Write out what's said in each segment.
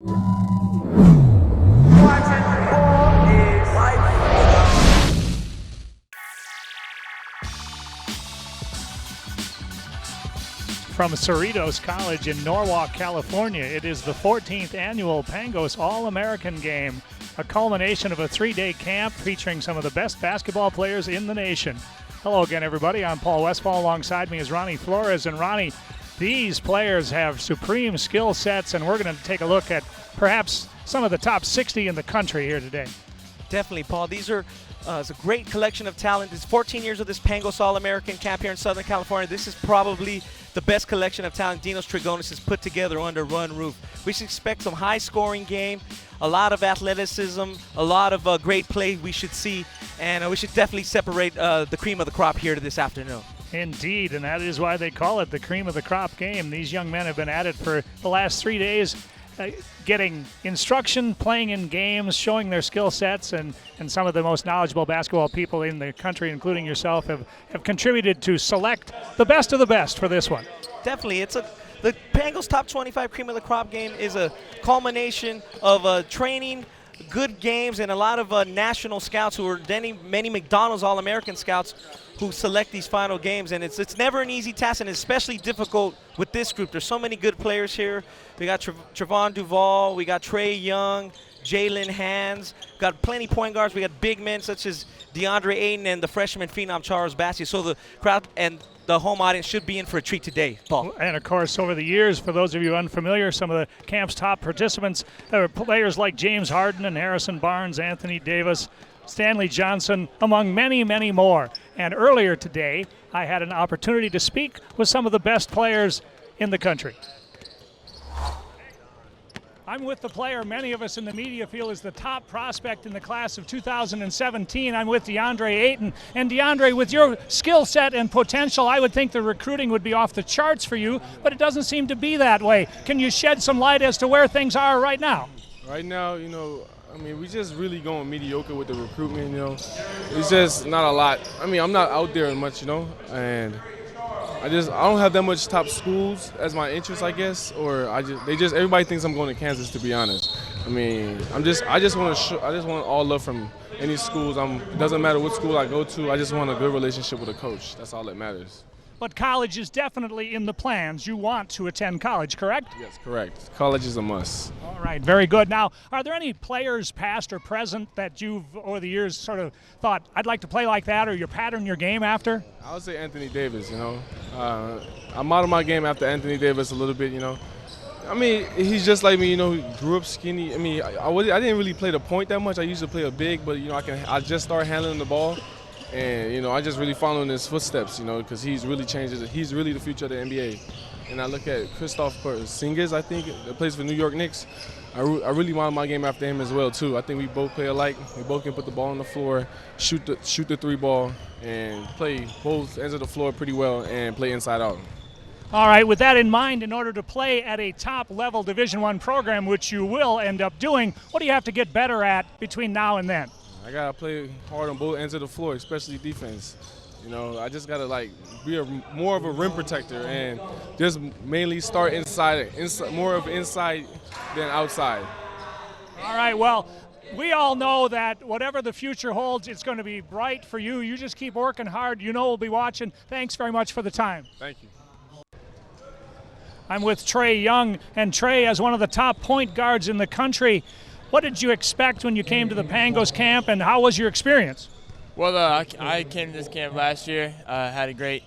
From Cerritos College in Norwalk, California, it is the 14th annual Pangos All-American Game, a culmination of a 3-day camp featuring some of the best basketball players in the nation. Hello again, everybody. I'm Paul Westfall. Alongside me is Ronnie Flores. And Ronnie, these players have supreme skill sets, and we're going to take a look at perhaps some of the top 60 in the country here today. Definitely, Paul. These are it's a great collection of talent. It's 14 years of this Pangos All-American Camp here in Southern California. This is probably the best collection of talent Dinos Trigonis has put together under one roof. We should expect some high-scoring game, a lot of athleticism, a lot of great play we should see, and we should definitely separate the cream of the crop here this afternoon. Indeed, and that is why they call it the cream of the crop game. These young men have been at it for the last 3 days, getting instruction, playing in games, showing their skill sets, and some of the most knowledgeable basketball people in the country, including yourself, have contributed to select the best of the best for this one. Definitely. The Pangos Top 25 Cream of the Crop game is a culmination of training, good games, and a lot of national scouts who are many McDonald's All-American scouts who select these final games, and it's never an easy task, and it's especially difficult with this group. There's so many good players here. We got Trevon Duval, we got Trae Young, Jalen Hands, got plenty point guards. We got big men such as DeAndre Ayton and the freshman phenom Charles Bassey. So the crowd and the home audience should be in for a treat today, Paul. And of course, over the years, for those of you unfamiliar, some of the camp's top participants are players like James Harden and Harrison Barnes, Anthony Davis, Stanley Johnson, among many, many more. And earlier today, I had an opportunity to speak with some of the best players in the country. I'm with the player many of us in the media feel is the top prospect in the class of 2017. I'm with DeAndre Ayton. And DeAndre, with your skill set and potential, I would think the recruiting would be off the charts for you, but it doesn't seem to be that way. Can you shed some light as to where things are right now? Right now, we just really going mediocre with the recruitment, It's just not a lot. I'm not out there much, and I don't have that much top schools as my interest, I guess, or everybody thinks I'm going to Kansas, to be honest. I just want all love from any schools. It doesn't matter what school I go to. I just want a good relationship with a coach. That's all that matters. But college is definitely in the plans. You want to attend college, correct? Yes, correct. College is a must. All right, very good. Now, are there any players, past or present, that you've, over the years, sort of thought, I'd like to play like that, or you pattern your game after? I would say Anthony Davis, I model my game after Anthony Davis a little bit, he's just like me, he grew up skinny. I didn't really play the point that much. I used to play a big, but, I just started handling the ball. And, I just really follow in his footsteps, because he's really changed it. He's really the future of the NBA. And I look at Kristaps Porzingis, I think, that plays for New York Knicks. I really model my game after him as well, too. I think we both play alike. We both can put the ball on the floor, shoot the three ball, and play both ends of the floor pretty well and play inside out. All right, with that in mind, in order to play at a top-level Division I program, which you will end up doing, what do you have to get better at between now and then? I got to play hard on both ends of the floor, especially defense. I just got to be more of a rim protector and just mainly start inside, more of inside than outside. All right, well, we all know that whatever the future holds, it's going to be bright for you. You just keep working hard. We'll be watching. Thanks very much for the time. Thank you. I'm with Trae Young, and Trae, as one of the top point guards in the country, what did you expect when you came to the Pangos camp, and how was your experience? Well, I came to this camp last year. Had a great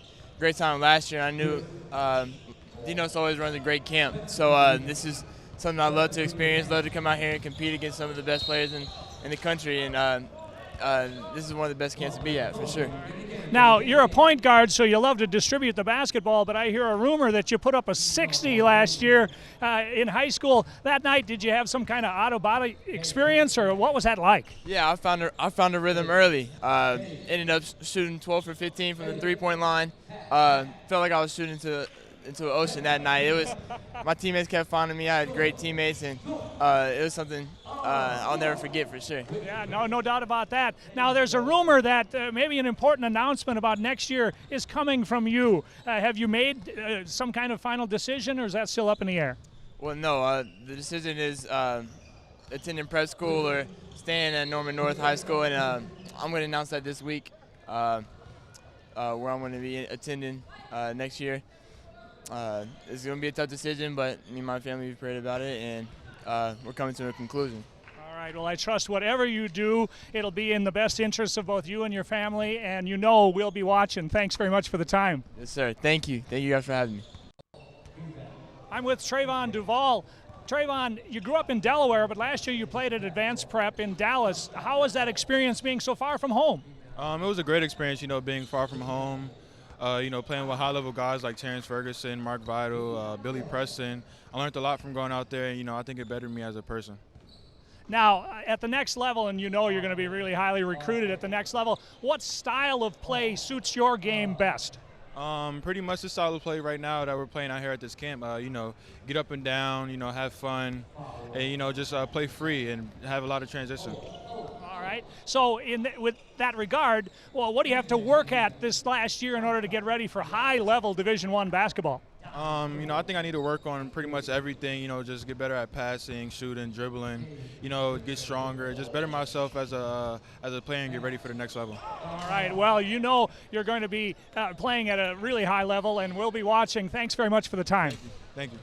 time last year. I knew Dinos always runs a great camp, so this is something I love to experience. Love to come out here and compete against some of the best players in the country, and this is one of the best camps to be at, for sure. Now, you're a point guard, so you love to distribute the basketball, but I hear a rumor that you put up a 60 last year in high school. That night, did you have some kind of out-of-body experience, or what was that like? Yeah, I found a rhythm early. Ended up shooting 12 for 15 from the three-point line. Felt like I was shooting into an ocean that night. My teammates kept finding me. I had great teammates, and it was something I'll never forget, for sure. Yeah, no doubt about that. Now, there's a rumor that maybe an important announcement about next year is coming from you. Have you made some kind of final decision, or is that still up in the air? Well, no, the decision is attending prep school or staying at Norman North High School, and I'm going to announce that this week where I'm going to be attending next year. It's going to be a tough decision, but me and my family have prayed about it, and we're coming to a conclusion. All right, well, I trust whatever you do, it'll be in the best interest of both you and your family, and you know we'll be watching. Thanks very much for the time. Yes, sir. Thank you. Thank you guys for having me. I'm with Trevon Duval. Trevon, you grew up in Delaware, but last year you played at Advanced Prep in Dallas. How was that experience being so far from home? It was a great experience, being far from home, playing with high-level guys like Terrence Ferguson, Mark Vital, Billy Preston. I learned a lot from going out there, and, I think it bettered me as a person. Now, at the next level, and you're going to be really highly recruited at the next level, what style of play suits your game best? Pretty much the style of play right now that we're playing out here at this camp. Get up and down, have fun, and just play free and have a lot of transition. All right. So, with that regard, well, what do you have to work at this last year in order to get ready for high-level Division I basketball? I think I need to work on pretty much everything. Just get better at passing, shooting, dribbling. Get stronger, just better myself as a player and get ready for the next level. All right. Well, you're going to be playing at a really high level, and we'll be watching. Thanks very much for the time. Thank you.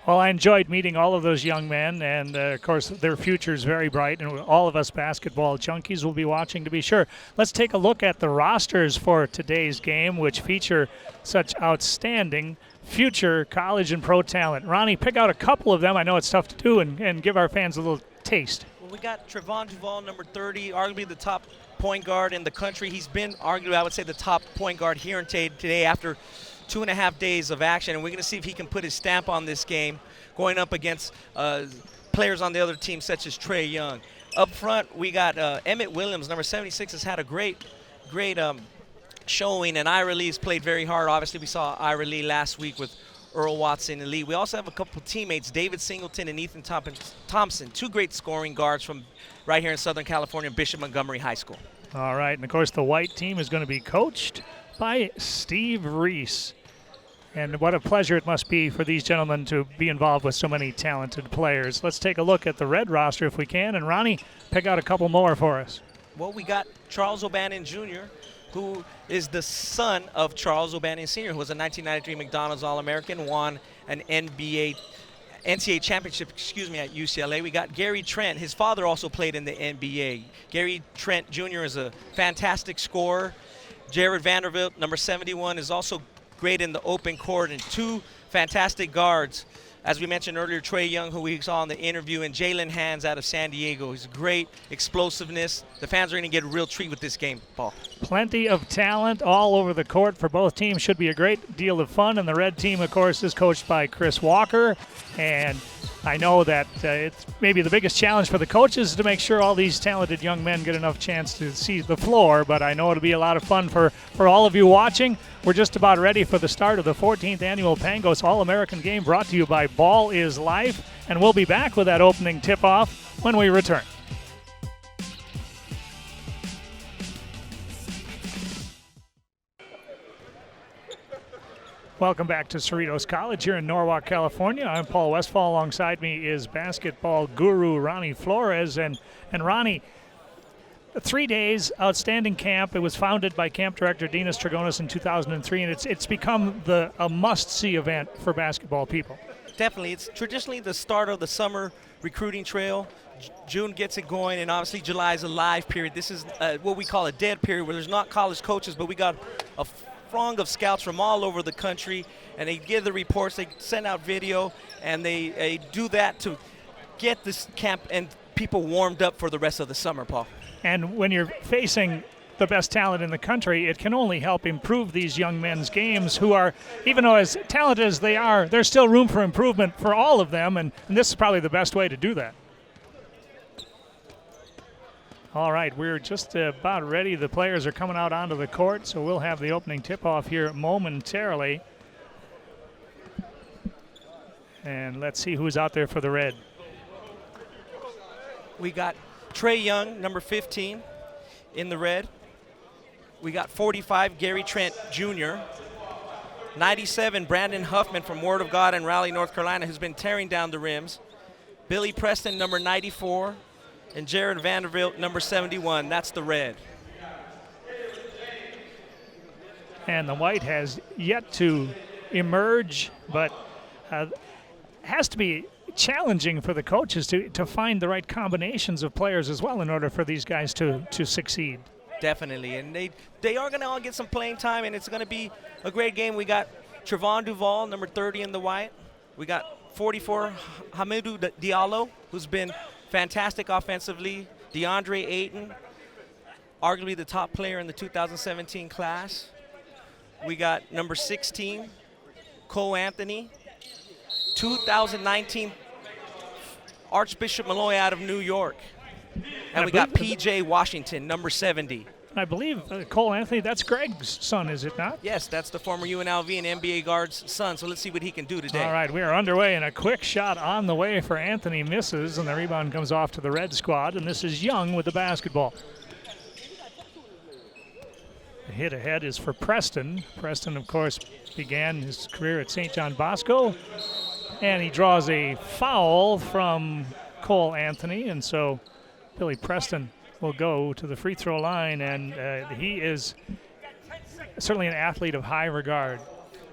Well, I enjoyed meeting all of those young men, and, of course, their future is very bright, and all of us basketball junkies will be watching to be sure. Let's take a look at the rosters for today's game, which feature such outstanding future college and pro talent. Ronnie, pick out a couple of them. I know it's tough to do, and give our fans a little taste. Well, we got Trevon Duval, number 30, arguably the top point guard in the country. He's been arguably, I would say, the top point guard here in today after 2.5 days of action, and we're going to see if he can put his stamp on this game going up against players on the other team such as Trae Young. Up front, we got Emmett Williams, number 76, has had a great showing, and Ira Lee's played very hard. Obviously, we saw Ira Lee last week with Earl Watson and Lee. We also have a couple of teammates, David Singleton and Ethan Thompson, two great scoring guards from right here in Southern California, Bishop Montgomery High School. All right, and of course the white team is going to be coached by Steve Reese. And what a pleasure it must be for these gentlemen to be involved with so many talented players. Let's take a look at the red roster if we can. And Ronnie, pick out a couple more for us. Well, we got Charles O'Bannon Jr., who is the son of Charles O'Bannon Sr., who was a 1993 McDonald's All-American, won an NCAA championship, at UCLA. We got Gary Trent. His father also played in the NBA. Gary Trent Jr. is a fantastic scorer. Jared Vanderbilt, number 71, is also great in the open court, and two fantastic guards. As we mentioned earlier, Trae Young, who we saw in the interview, and Jalen Hands out of San Diego. He's great explosiveness. The fans are going to get a real treat with this game, Paul. Plenty of talent all over the court for both teams. Should be a great deal of fun. And the red team, of course, is coached by Chris Walker. And I know that it's maybe the biggest challenge for the coaches to make sure all these talented young men get enough chance to see the floor. But I know it'll be a lot of fun for all of you watching. We're just about ready for the start of the 14th annual Pangos All-American Game, brought to you by Ball is Life. And we'll be back with that opening tip-off when we return. Welcome back to Cerritos College here in Norwalk, California. I'm Paul Westfall. Alongside me is basketball guru Ronnie Flores. And Ronnie, 3 days, outstanding camp. It was founded by camp director Dinas Trigonis in 2003, and it's become a must-see event for basketball people. Definitely. It's traditionally the start of the summer recruiting trail. June gets it going, and obviously July is a live period. This is what we call a dead period, where there's not college coaches, but we got a throng of scouts from all over the country, and they give the reports, they send out video, and they do that to get this camp and people warmed up for the rest of the summer, Paul. And when you're facing the best talent in the country, it can only help improve these young men's games, who are, even though as talented as they are, there's still room for improvement for all of them, and this is probably the best way to do that. All right, we're just about ready. The players are coming out onto the court, so we'll have the opening tip-off here momentarily. And let's see who's out there for the red. We got Trae Young, number 15, in the red. We got 45, Gary Trent Jr. 97, Brandon Huffman from Word of God in Raleigh, North Carolina, who's been tearing down the rims. Billy Preston, number 94, and Jared Vanderbilt, number 71. That's the red. And the white has yet to emerge, but has to be challenging for the coaches to find the right combinations of players as well in order for these guys to succeed. Definitely, and they are going to all get some playing time, and it's going to be a great game. We got Trevon Duval, number 30 in the white. We got 44, Hamidou Diallo, who's been fantastic offensively. DeAndre Ayton, arguably the top player in the 2017 class. We got number 16, Cole Anthony, 2019 Archbishop Malloy out of New York. And we got P.J. Washington, number 70. I believe Cole Anthony, that's Greg's son, is it not? Yes, that's the former UNLV and NBA guard's son, so let's see what he can do today. All right, we are underway, and a quick shot on the way for Anthony misses, and the rebound comes off to the red squad, and this is Young with the basketball. The hit ahead is for Preston. Preston, of course, began his career at St. John Bosco, and he draws a foul from Cole Anthony, and so Billy Preston will go to the free throw line, and he is certainly an athlete of high regard.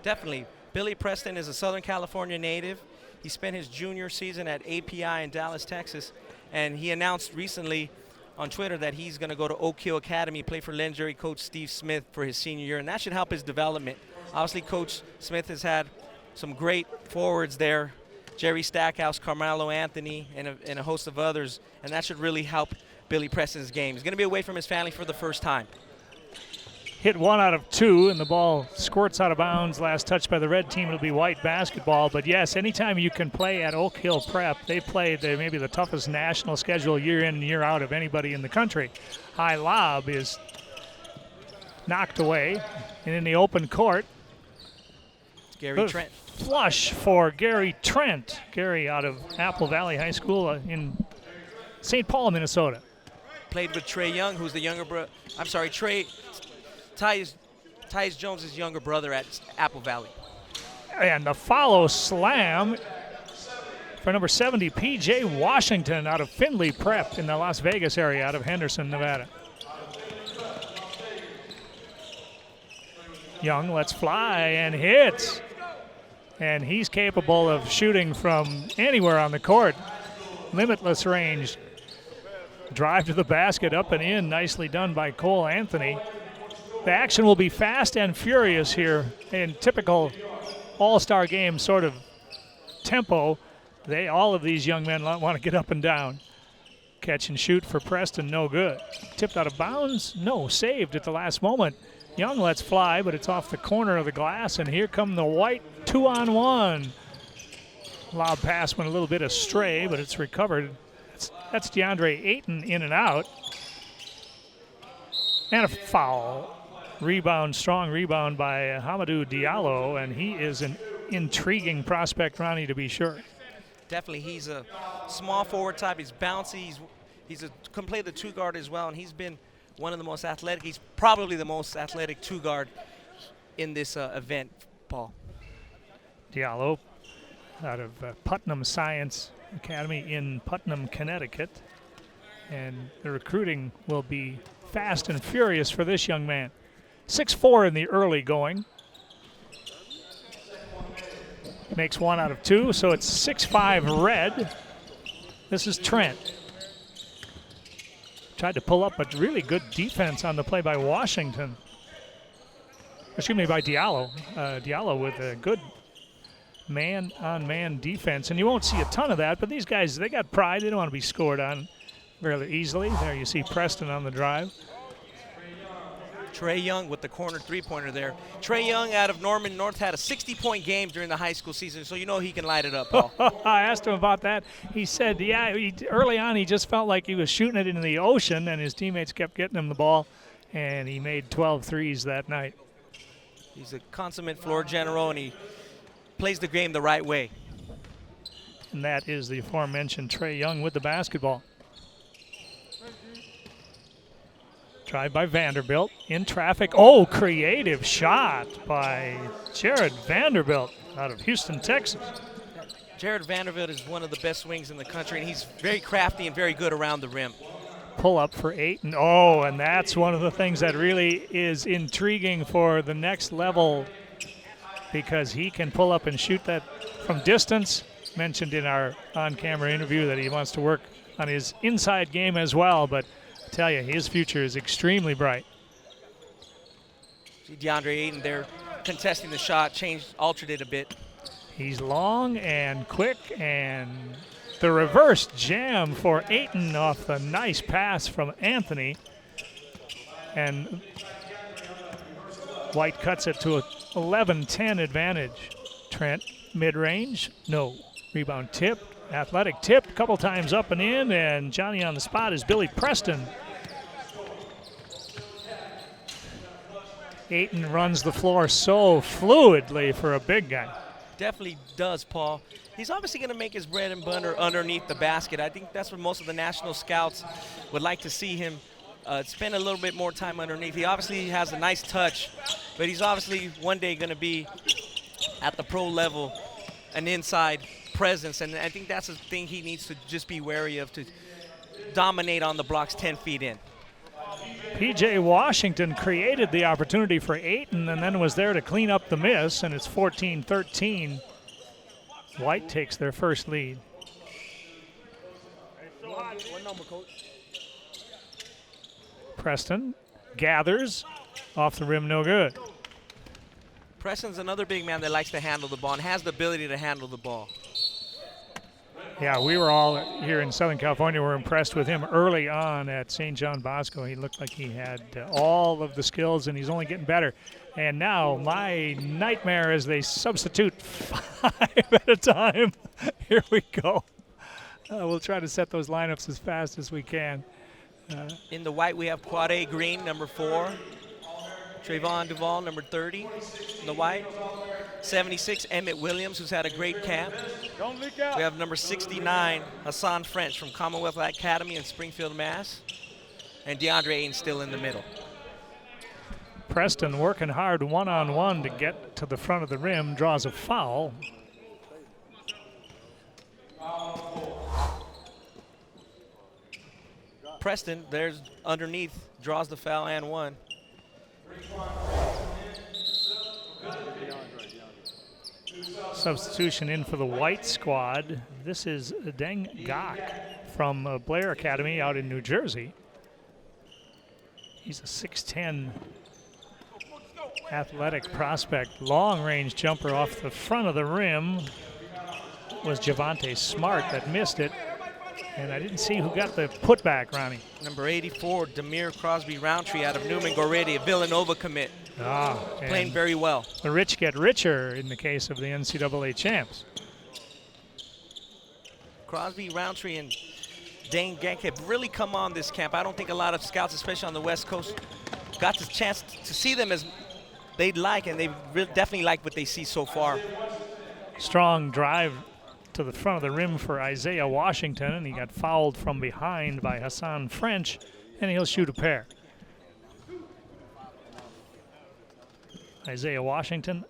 Definitely. Billy Preston is a Southern California native. He spent his junior season at API in Dallas, Texas, and he announced recently on Twitter that he's going to go to Oak Hill Academy, play for legendary coach Steve Smith for his senior year, and that should help his development. Obviously, Coach Smith has had some great forwards there, Jerry Stackhouse, Carmelo Anthony, and a host of others, and that should really help Billy Preston's game. He's going to be away from his family for the first time. Hit 1 out of 2, and the ball squirts out of bounds. Last touch by the red team, it'll be white basketball. But yes, anytime you can play at Oak Hill Prep, they play maybe the toughest national schedule year in and year out of anybody in the country. High lob is knocked away, and in the open court, Gary Trent. Flush for Gary Trent. Gary out of Apple Valley High School in St. Paul, Minnesota. Played with Trae Young, who's the younger brother. I'm sorry, Tyus Jones' younger brother at Apple Valley. And the follow slam for number 70, P.J. Washington out of Findlay Prep in the Las Vegas area out of Henderson, Nevada. Young lets fly and hits. And he's capable of shooting from anywhere on the court. Limitless range. Drive to the basket, up and in. Nicely done by Cole Anthony. The action will be fast and furious here in typical all-star game sort of tempo. All of these young men want to get up and down. Catch and shoot for Preston, no good. Tipped out of bounds, no, saved at the last moment. Young lets fly, but it's off the corner of the glass, and here come the white 2-on-1. Lob pass went a little bit astray, but it's recovered. That's DeAndre Ayton in and out. And a foul. Rebound, strong rebound by Hamidou Diallo, and he is an intriguing prospect, Ronnie, to be sure. Definitely, he's a small forward type. He's bouncy. Can play the two guard as well, and he's been one of the most athletic. He's probably the most athletic two guard in this event, Paul. Diallo out of Putnam Science Academy in Putnam, Connecticut. And the recruiting will be fast and furious for this young man. 6'4" in the early going. Makes 1 out of 2, so it's 6'5" red. This is Trent. Tried to pull up a really good defense on the play by Washington. Excuse me, by Diallo. Diallo with a good man-on-man defense. And you won't see a ton of that, but these guys, they got pride. They don't want to be scored on very easily. There you see Preston on the drive. Trae Young with the corner three-pointer there. Trae Young out of Norman North had a 60-point game during the high school season, so you know he can light it up, Paul. I asked him about that. He said, yeah, early on he just felt like he was shooting it into the ocean, and his teammates kept getting him the ball, and he made 12 threes that night. He's a consummate floor general, and he plays the game the right way. And that is the aforementioned Trae Young with the basketball. Drive by Vanderbilt. In traffic. Oh, creative shot by Jared Vanderbilt out of Houston, Texas. Jared Vanderbilt is one of the best wings in the country, and he's very crafty and very good around the rim. Pull up for Ayton. Oh, and that's one of the things that really is intriguing for the next level, because he can pull up and shoot that from distance. Mentioned in our on-camera interview that he wants to work on his inside game as well, but I tell you, his future is extremely bright. See DeAndre Ayton there contesting the shot, altered it a bit. He's long and quick, and the reverse jam for Ayton off the nice pass from Anthony. And White cuts it to an 11-10 advantage. Trent, mid-range, no. Rebound tip, athletic tip, a couple times up and in, and Johnny on the spot is Billy Preston. Ayton runs the floor so fluidly for a big guy. Definitely does, Paul. He's obviously going to make his bread and butter underneath the basket. I think that's what most of the national scouts would like to see him spend a little bit more time underneath. He obviously has a nice touch, but he's obviously one day going to be at the pro level, an inside presence, and I think that's the thing he needs to just be wary of, to dominate on the blocks 10 feet in. P.J. Washington created the opportunity for Ayton and then was there to clean up the miss, and it's 14-13. White takes their first lead. Preston gathers off the rim, no good. Preston's another big man that likes to handle the ball and has the ability to handle the ball. Yeah, we were all here in Southern California were impressed with him early on at St. John Bosco. He looked like he had all of the skills, and he's only getting better. And now my nightmare is they substitute 5 at a time. Here we go. We'll try to set those lineups as fast as we can. In the white, we have Quade Green, number 4. Trevon Duval, number 30 in the white. 76, Emmett Williams, who's had a great camp. We have number 69, Hassan French from Commonwealth Academy in Springfield, Mass. And DeAndre Ayton still in the middle. Preston working hard one-on-one to get to the front of the rim, draws a foul. Preston, there's underneath, draws the foul and one. Substitution in for the white squad. This is Deng Gak from Blair Academy out in New Jersey. He's a 6'10" athletic prospect. Long-range jumper off the front of the rim was Javante Smart that missed it. And I didn't see who got the putback, Ronnie. Number 84, Demir Crosby-Roundtree out of Newman Goretti, a Villanova commit. Playing very well. The rich get richer in the case of the NCAA champs. Crosby-Roundtree and Dane Gank have really come on this camp. I don't think a lot of scouts, especially on the West Coast, got the chance to see them as they'd like, and they definitely like what they see so far. Strong drive to the front of the rim for Isaiah Washington, and he got fouled from behind by Hassan French, and he'll shoot a pair. Isaiah Washington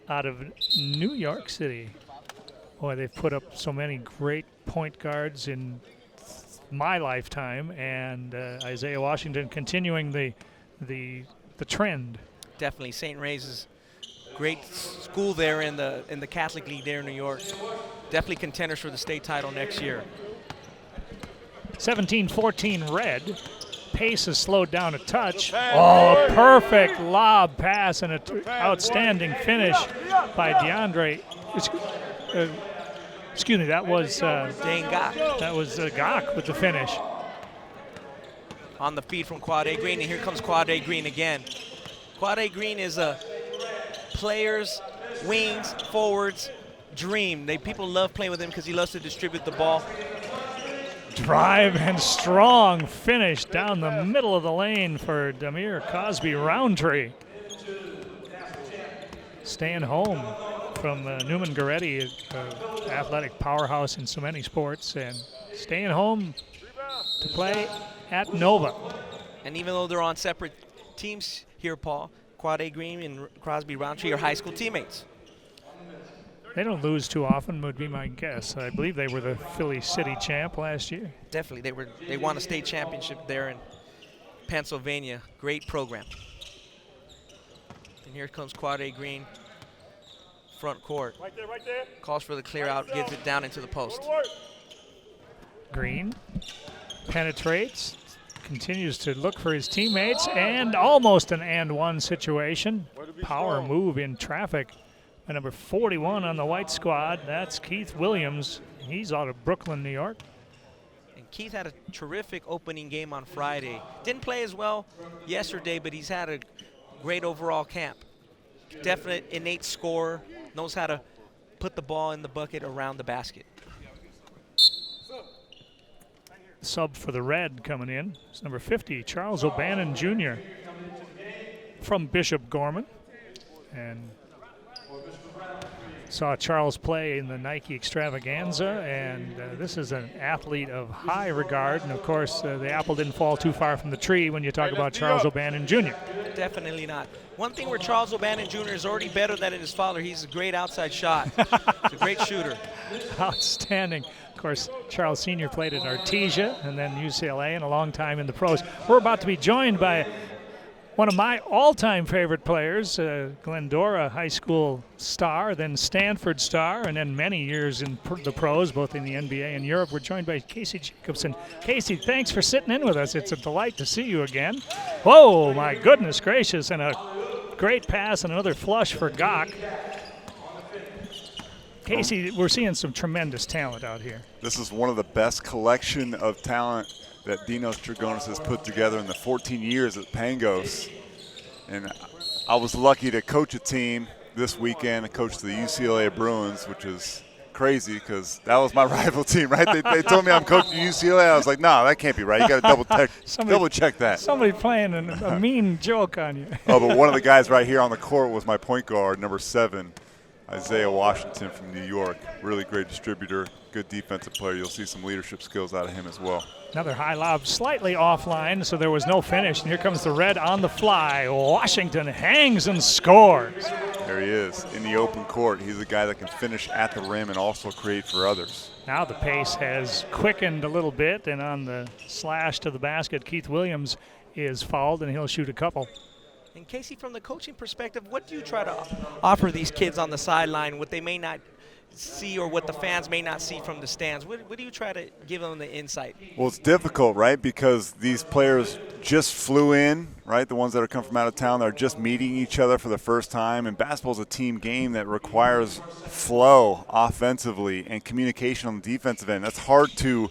out of New York City. Boy, they've put up so many great point guards in my lifetime, and Isaiah Washington continuing the trend. Definitely, St. Ray's great school there in the Catholic League there in New York. Definitely contenders for the state title next year. 17-14 red. Pace has slowed down a touch. Oh, a perfect lob pass and an outstanding finish by DeAndre. Excuse me, that was Dane Gak. That was Gak with the finish. On the feed from Quade Green, and here comes Quade Green again. Quade Green is a players, wings, forwards dream. People love playing with him because he loves to distribute the ball. Drive and strong finish down the middle of the lane for Demir Crosby-Roundtree. Staying home from Newman Goretti, athletic powerhouse in so many sports, and staying home to play at Nova. And even though they're on separate teams here, Paul, Quad A Green and Crosby Roundtree are high school teammates. They don't lose too often, would be my guess. I believe they were the Philly City champ last year. Definitely, they won a state championship there in Pennsylvania. Great program. And here comes Quad A Green, front court. Right there. Calls for the clear out, gets it down into the post. Green penetrates, continues to look for his teammates, and almost an and one situation. Power move in traffic. And number 41 on the white squad, that's Keith Williams. He's out of Brooklyn, New York. And Keith had a terrific opening game on Friday. Didn't play as well yesterday, but he's had a great overall camp. Definite innate scorer, knows how to put the ball in the bucket around the basket. Sub for the Red coming in. It's number 50, Charles O'Bannon Jr. from Bishop Gorman. And saw Charles play in the Nike Extravaganza, and this is an athlete of high regard. And of course, the apple didn't fall too far from the tree when you talk about Charles O'Bannon Jr. Definitely not. One thing where Charles O'Bannon Jr. is already better than his father, he's a great outside shot. He's a great shooter. Outstanding. Of course, Charles Sr. played at Artesia and then UCLA and a long time in the pros. We're about to be joined by one of my all-time favorite players, Glendora High School star, then Stanford star, and then many years in the pros, both in the NBA and Europe. We're joined by Casey Jacobson. Casey, thanks for sitting in with us. It's a delight to see you again. Whoa, my goodness gracious, and a great pass and another flush for Gagme. Casey, we're seeing some tremendous talent out here. This is one of the best collection of talent that Dinos Dragonis has put together in the 14 years at Pangos. And I was lucky to coach a team this weekend. I coached the UCLA Bruins, which is crazy because that was my rival team, right? They told me I'm coaching UCLA. I was like, no, that can't be right. You got to double check that. Somebody playing a mean joke on you. Oh, but one of the guys right here on the court was my point guard, number 7, Isaiah Washington from New York. Really great distributor, good defensive player. You'll see some leadership skills out of him as well. Another high lob, slightly offline, so there was no finish. And here comes the Red on the fly. Washington hangs and scores. There he is in the open court. He's a guy that can finish at the rim and also create for others. Now the pace has quickened a little bit, and on the slash to the basket, Keith Williams is fouled, and he'll shoot a couple. And Casey, from the coaching perspective, what do you try to offer these kids on the sideline, what they may not see or what the fans may not see from the stands? What do you try to give them the insight? Well, it's difficult, right, because these players just flew in, right? The ones that are come from out of town, they're just meeting each other for the first time. And basketball is a team game that requires flow offensively and communication on the defensive end. That's hard to,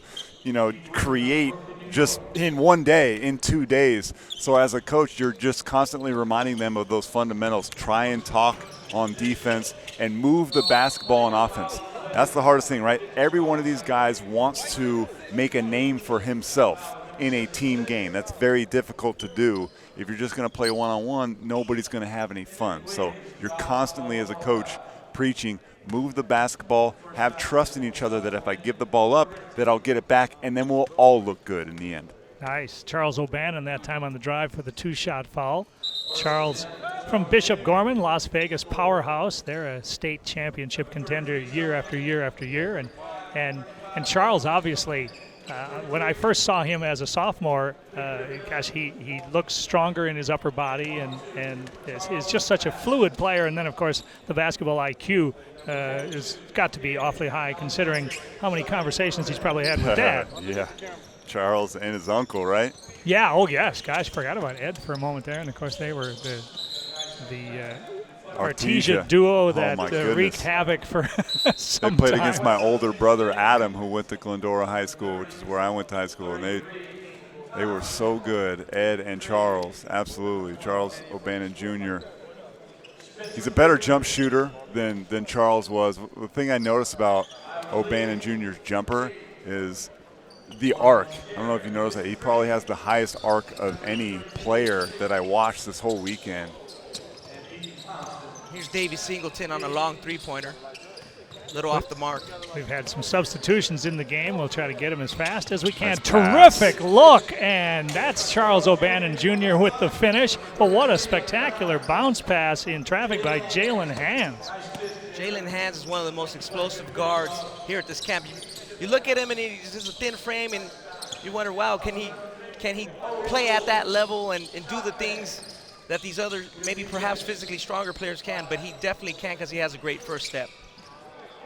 create just in one day, in 2 days. So as a coach, you're just constantly reminding them of those fundamentals. Try and talk on defense and move the basketball on offense. That's the hardest thing, right? Every one of these guys wants to make a name for himself in a team game. That's very difficult to do. If you're just going to play one-on-one, nobody's going to have any fun. So you're constantly, as a coach, preaching, move the basketball, have trust in each other that if I give the ball up, that I'll get it back, and then we'll all look good in the end. Nice. Charles O'Bannon that time on the drive for the 2-shot foul. Charles from Bishop Gorman, Las Vegas powerhouse. They're a state championship contender year after year after year. And Charles, obviously, when I first saw him as a sophomore, he looks stronger in his upper body and is just such a fluid player. And then, of course, the basketball IQ has got to be awfully high considering how many conversations he's probably had with Dad. Yeah. Charles and his uncle, right? Yeah, oh yes. Gosh, forgot about Ed for a moment there. And, of course, they were the Artesia duo that wreaked havoc for some time. They played against my older brother, Adam, who went to Glendora High School, which is where I went to high school. And they were so good, Ed and Charles, absolutely. Charles O'Bannon Jr. He's a better jump shooter than Charles was. The thing I noticed about O'Bannon Jr.'s jumper is the arc. I don't know if you noticed that. He probably has the highest arc of any player that I watched this whole weekend. Here's Davey Singleton on a long three-pointer. Little off the mark. We've had some substitutions in the game. We'll try to get them as fast as we can. Nice Terrific pass. look, and that's Charles O'Bannon Jr. with the finish. But what a spectacular bounce pass in traffic by Jalen Hands. Jalen Hands is one of the most explosive guards here at this camp. You look at him and he's just a thin frame, and you wonder, wow, can he play at that level and do the things that these other, maybe perhaps physically stronger players can? But he definitely can because he has a great first step.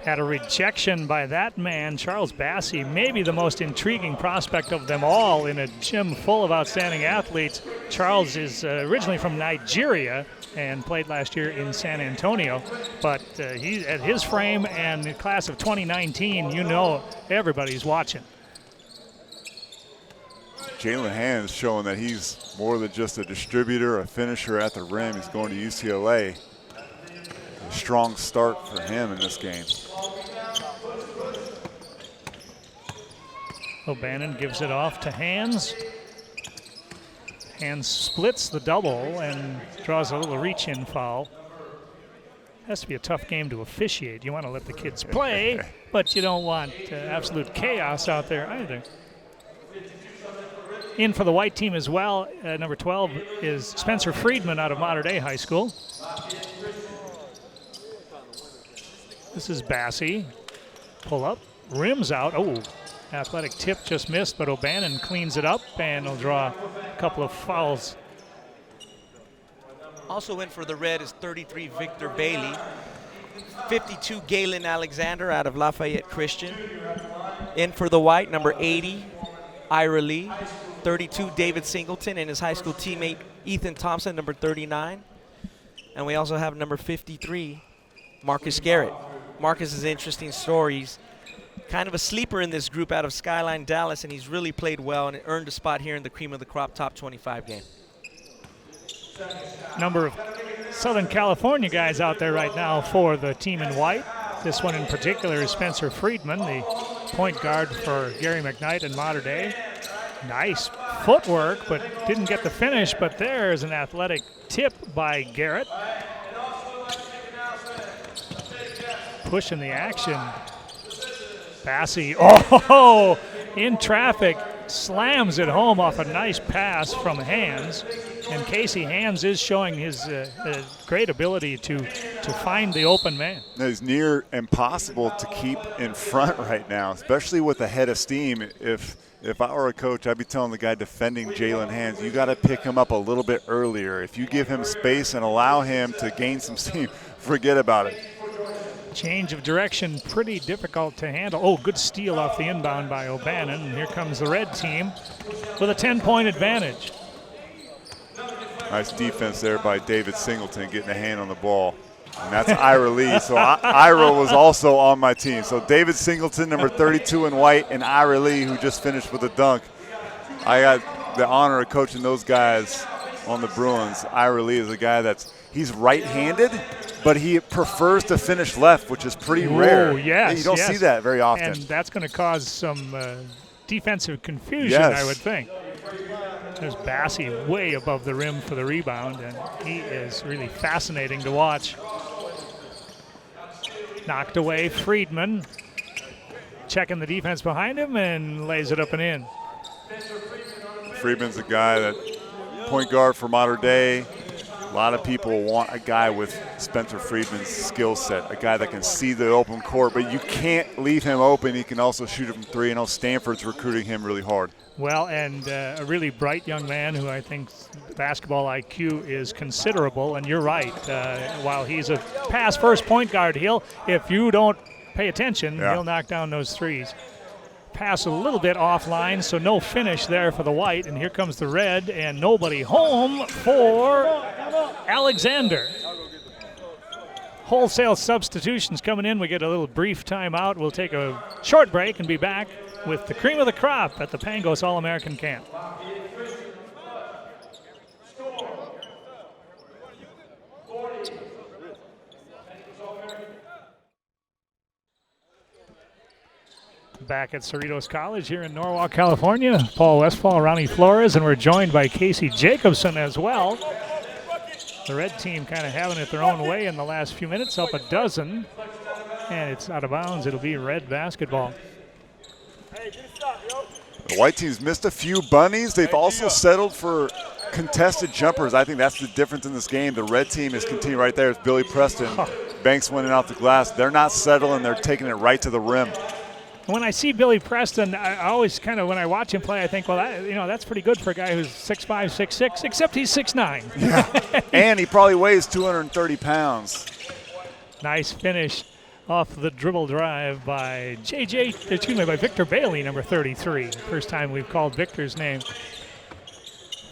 Had a rejection by that man, Charles Bassey, maybe the most intriguing prospect of them all in a gym full of outstanding athletes. Charles is originally from Nigeria and played last year in San Antonio, but he, at his frame and the class of 2019, you know everybody's watching. Jalen Hands showing that he's more than just a distributor, a finisher at the rim. He's going to UCLA. A strong start for him in this game. O'Bannon gives it off to Hands. Hands splits the double and draws a little reach-in foul. Has to be a tough game to officiate. You want to let the kids play, but you don't want absolute chaos out there either. In for the white team as well, number 12 is Spencer Friedman out of Mater Dei High School. This is Bassey. Pull up, rims out. Oh, athletic tip just missed, but O'Bannon cleans it up and will draw a couple of fouls. Also in for the red is 33 Victor Bailey. 52 Galen Alexander out of Lafayette Christian. In for the white, number 80, Ira Lee. 32 David Singleton and his high school teammate Ethan Thompson, number 39. And we also have number 53, Marcus Garrett. Marcus is an interesting story. He's kind of a sleeper in this group out of Skyline, Dallas, and he's really played well and earned a spot here in the Cream of the Crop Top 25 game. Number of Southern California guys out there right now for the team in white. This one in particular is Spencer Friedman, the point guard for Gary McKnight and Mater Dei. Nice footwork, but didn't get the finish, but there's an athletic tip by Garrett. Pushing the action. Bassey, oh, in traffic, slams it home off a nice pass from Hands. And Casey Hands is showing his great ability to find the open man. It's near impossible to keep in front right now, especially with the head of steam. If I were a coach, I'd be telling the guy defending Jalen Hands, you got to pick him up a little bit earlier. If you give him space and allow him to gain some steam, forget about it. Change of direction, pretty difficult to handle. Oh, good steal off the inbound by O'Bannon. And here comes the red team with a 10-point advantage. Nice defense there by David Singleton, getting a hand on the ball. And that's Ira Lee. So Ira was also on my team. So David Singleton, number 32 in white, and Ira Lee, who just finished with a dunk. I got the honor of coaching those guys on the Bruins. Ira Lee is a guy he's right-handed, but he prefers to finish left, which is pretty rare. Yes, you don't see that very often. And that's going to cause some defensive confusion, I would think. There's Bassey way above the rim for the rebound, and he is really fascinating to watch. Knocked away, Friedman. Checking the defense behind him and lays it up and in. Friedman's a guy that point guard for Mater Dei. A lot of people want a guy with Spencer Friedman's skill set, a guy that can see the open court, but you can't leave him open. He can also shoot it from three. I know Stanford's recruiting him really hard. Well, and a really bright young man who I think basketball IQ is considerable. And you're right. While he's a pass-first point guard, if you don't pay attention, he'll knock down those threes. Pass a little bit offline, so no finish there for the white. And here comes the red, and nobody home for Alexander. Wholesale substitutions coming in. We get a little brief timeout. We'll take a short break and be back with the cream of the crop at the Pangos All-American Camp. Back at Cerritos College here in Norwalk, California. Paul Westphal, Ronnie Flores, and we're joined by Casey Jacobson as well. The red team kind of having it their own way in the last few minutes, up a dozen. And it's out of bounds. It'll be red basketball. The white team's missed a few bunnies. They've also settled for contested jumpers. I think that's the difference in this game. The red team is continuing right there. It's Billy Preston. Banks winning off the glass. They're not settling. They're taking it right to the rim. When I see Billy Preston, I always kind of, when I watch him play, I think, well, that's pretty good for a guy who's 6'5", 6'6", except he's 6'9". Yeah. And he probably weighs 230 pounds. Nice finish off the dribble drive by by Victor Bailey, number 33. First time we've called Victor's name.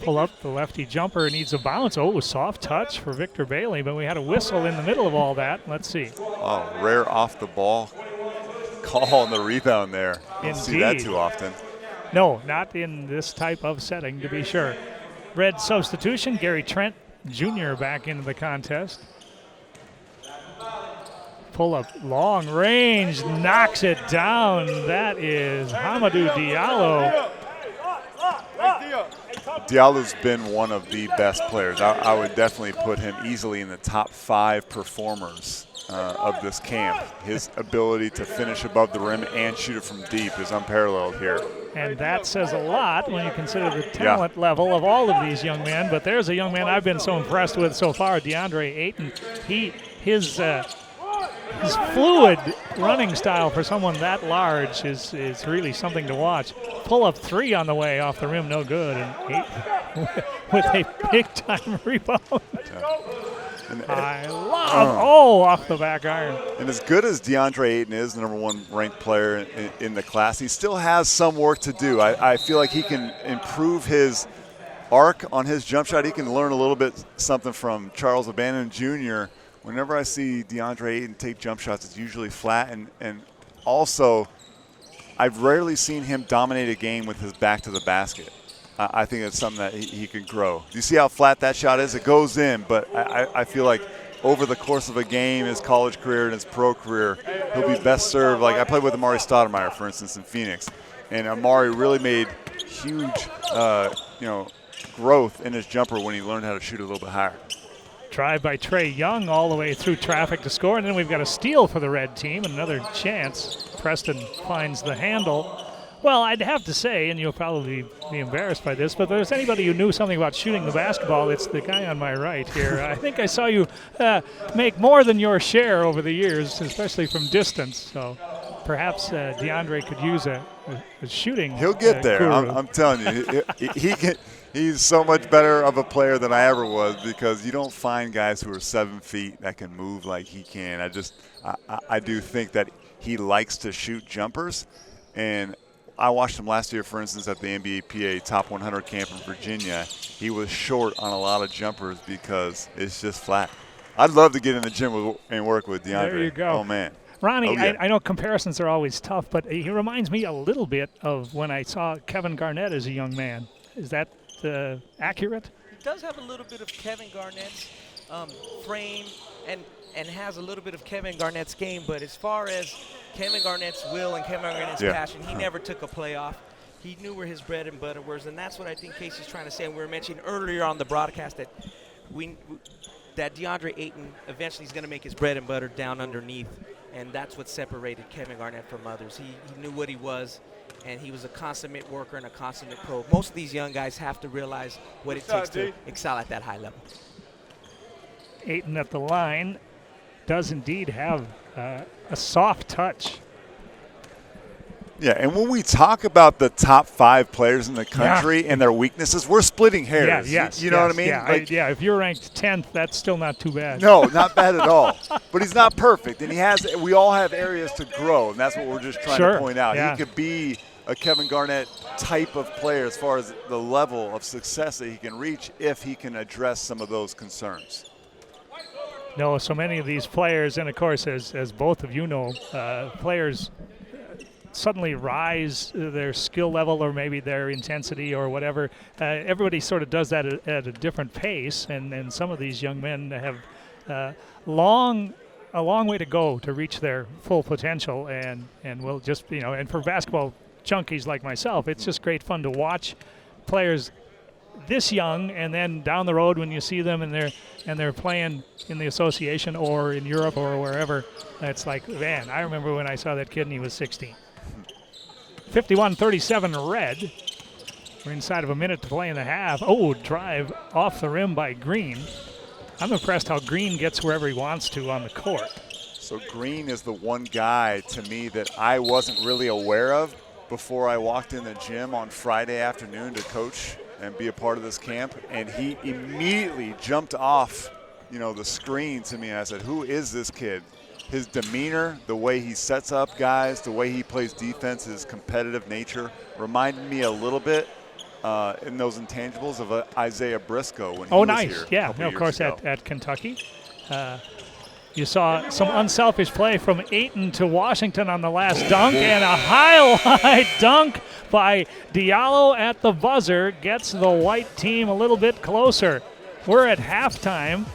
Pull up the lefty jumper, needs a bounce. Oh, soft touch for Victor Bailey, but we had a whistle in the middle of all that. Let's see. Oh, rare off the ball call on the rebound there. Don't see that too often. No, not in this type of setting, to be sure. Red substitution, Gary Trent Jr. back into the contest. Pull up long range, knocks it down. That is Hamidou Diallo. Diallo's been one of the best players. I would definitely put him easily in the top 5 performers of this camp. His ability to finish above the rim and shoot it from deep is unparalleled here. And that says a lot when you consider the talent level of all of these young men. But there's a young man I've been so impressed with so far, DeAndre Ayton. His fluid running style for someone that large is really something to watch. Pull-up 3 on the way off the rim, no good. And Ayton with a big-time rebound. I love, off the back iron. And as good as DeAndre Ayton is, the number 1 ranked player in the class, he still has some work to do. I feel like he can improve his arc on his jump shot. He can learn a little bit something from Charles O'Bannon Jr. Whenever I see DeAndre Ayton take jump shots, it's usually flat. And also, I've rarely seen him dominate a game with his back to the basket. I think it's something that he can grow. Do you see how flat that shot is? It goes in, but I feel like over the course of a game, his college career and his pro career, he'll be best served. Like I played with Amari Stoudemire, for instance, in Phoenix. And Amari really made huge growth in his jumper when he learned how to shoot a little bit higher. Drive by Trae Young all the way through traffic to score, and then we've got a steal for the red team, another chance. Preston finds the handle. Well, I'd have to say, and you'll probably be embarrassed by this, but if there's anybody who knew something about shooting the basketball, it's the guy on my right here. I think I saw you make more than your share over the years, especially from distance. So perhaps DeAndre could use a shooting. He'll get there. I'm telling you, he can. He's so much better of a player than I ever was because you don't find guys who are 7 feet that can move like he can. I do think that he likes to shoot jumpers, and I watched him last year, for instance, at the NBA PA Top 100 camp in Virginia. He was short on a lot of jumpers because it's just flat. I'd love to get in the gym and work with DeAndre. There you go. Oh, man. Ronnie, I know comparisons are always tough, but he reminds me a little bit of when I saw Kevin Garnett as a young man. Is that accurate? He does have a little bit of Kevin Garnett's frame and has a little bit of Kevin Garnett's game, but as far as Kevin Garnett's will and Kevin Garnett's passion, he never took a play off. He knew where his bread and butter was, and that's what I think Casey's trying to say. And we were mentioning earlier on the broadcast that that DeAndre Ayton eventually is going to make his bread and butter down underneath, and that's what separated Kevin Garnett from others. He knew what he was, and he was a consummate worker and a consummate pro. Most of these young guys have to realize what it takes to excel at that high level. Ayton at the line does indeed have a soft touch. Yeah, and when we talk about the top 5 players in the country and their weaknesses, we're splitting hairs. You know what I mean? Yeah, if you're ranked 10th, that's still not too bad. No, not bad at all. But he's not perfect, and we all have areas to grow, and that's what we're just trying to point out. Yeah. He could be a Kevin Garnett type of player as far as the level of success that he can reach if he can address some of those concerns. No, so many of these players, and of course, as both of you know, players suddenly rise their skill level or maybe their intensity or whatever. Everybody sort of does that at a different pace, and some of these young men have a long way to go to reach their full potential, and we'll just, and for basketball junkies like myself, it's just great fun to watch players this young, and then down the road when you see them and they're playing in the association or in Europe or wherever, it's like, man, I remember when I saw that kid and he was 16. 51-37 Red. We're inside of a minute to play in the half. Oh, drive off the rim by Green. I'm impressed how Green gets wherever he wants to on the court. So Green is the one guy to me that I wasn't really aware of before I walked in the gym on Friday afternoon to coach and be a part of this camp, and he immediately jumped off, the screen to me, and I said, who is this kid? His demeanor, the way he sets up guys, the way he plays defense, his competitive nature reminded me a little bit in those intangibles of Isaiah Briscoe when he was nice. here. Yeah, of course, at Kentucky. You saw some unselfish play from Ayton to Washington on the last dunk, and a highlight dunk by Diallo at the buzzer gets the white team a little bit closer. We're at halftime.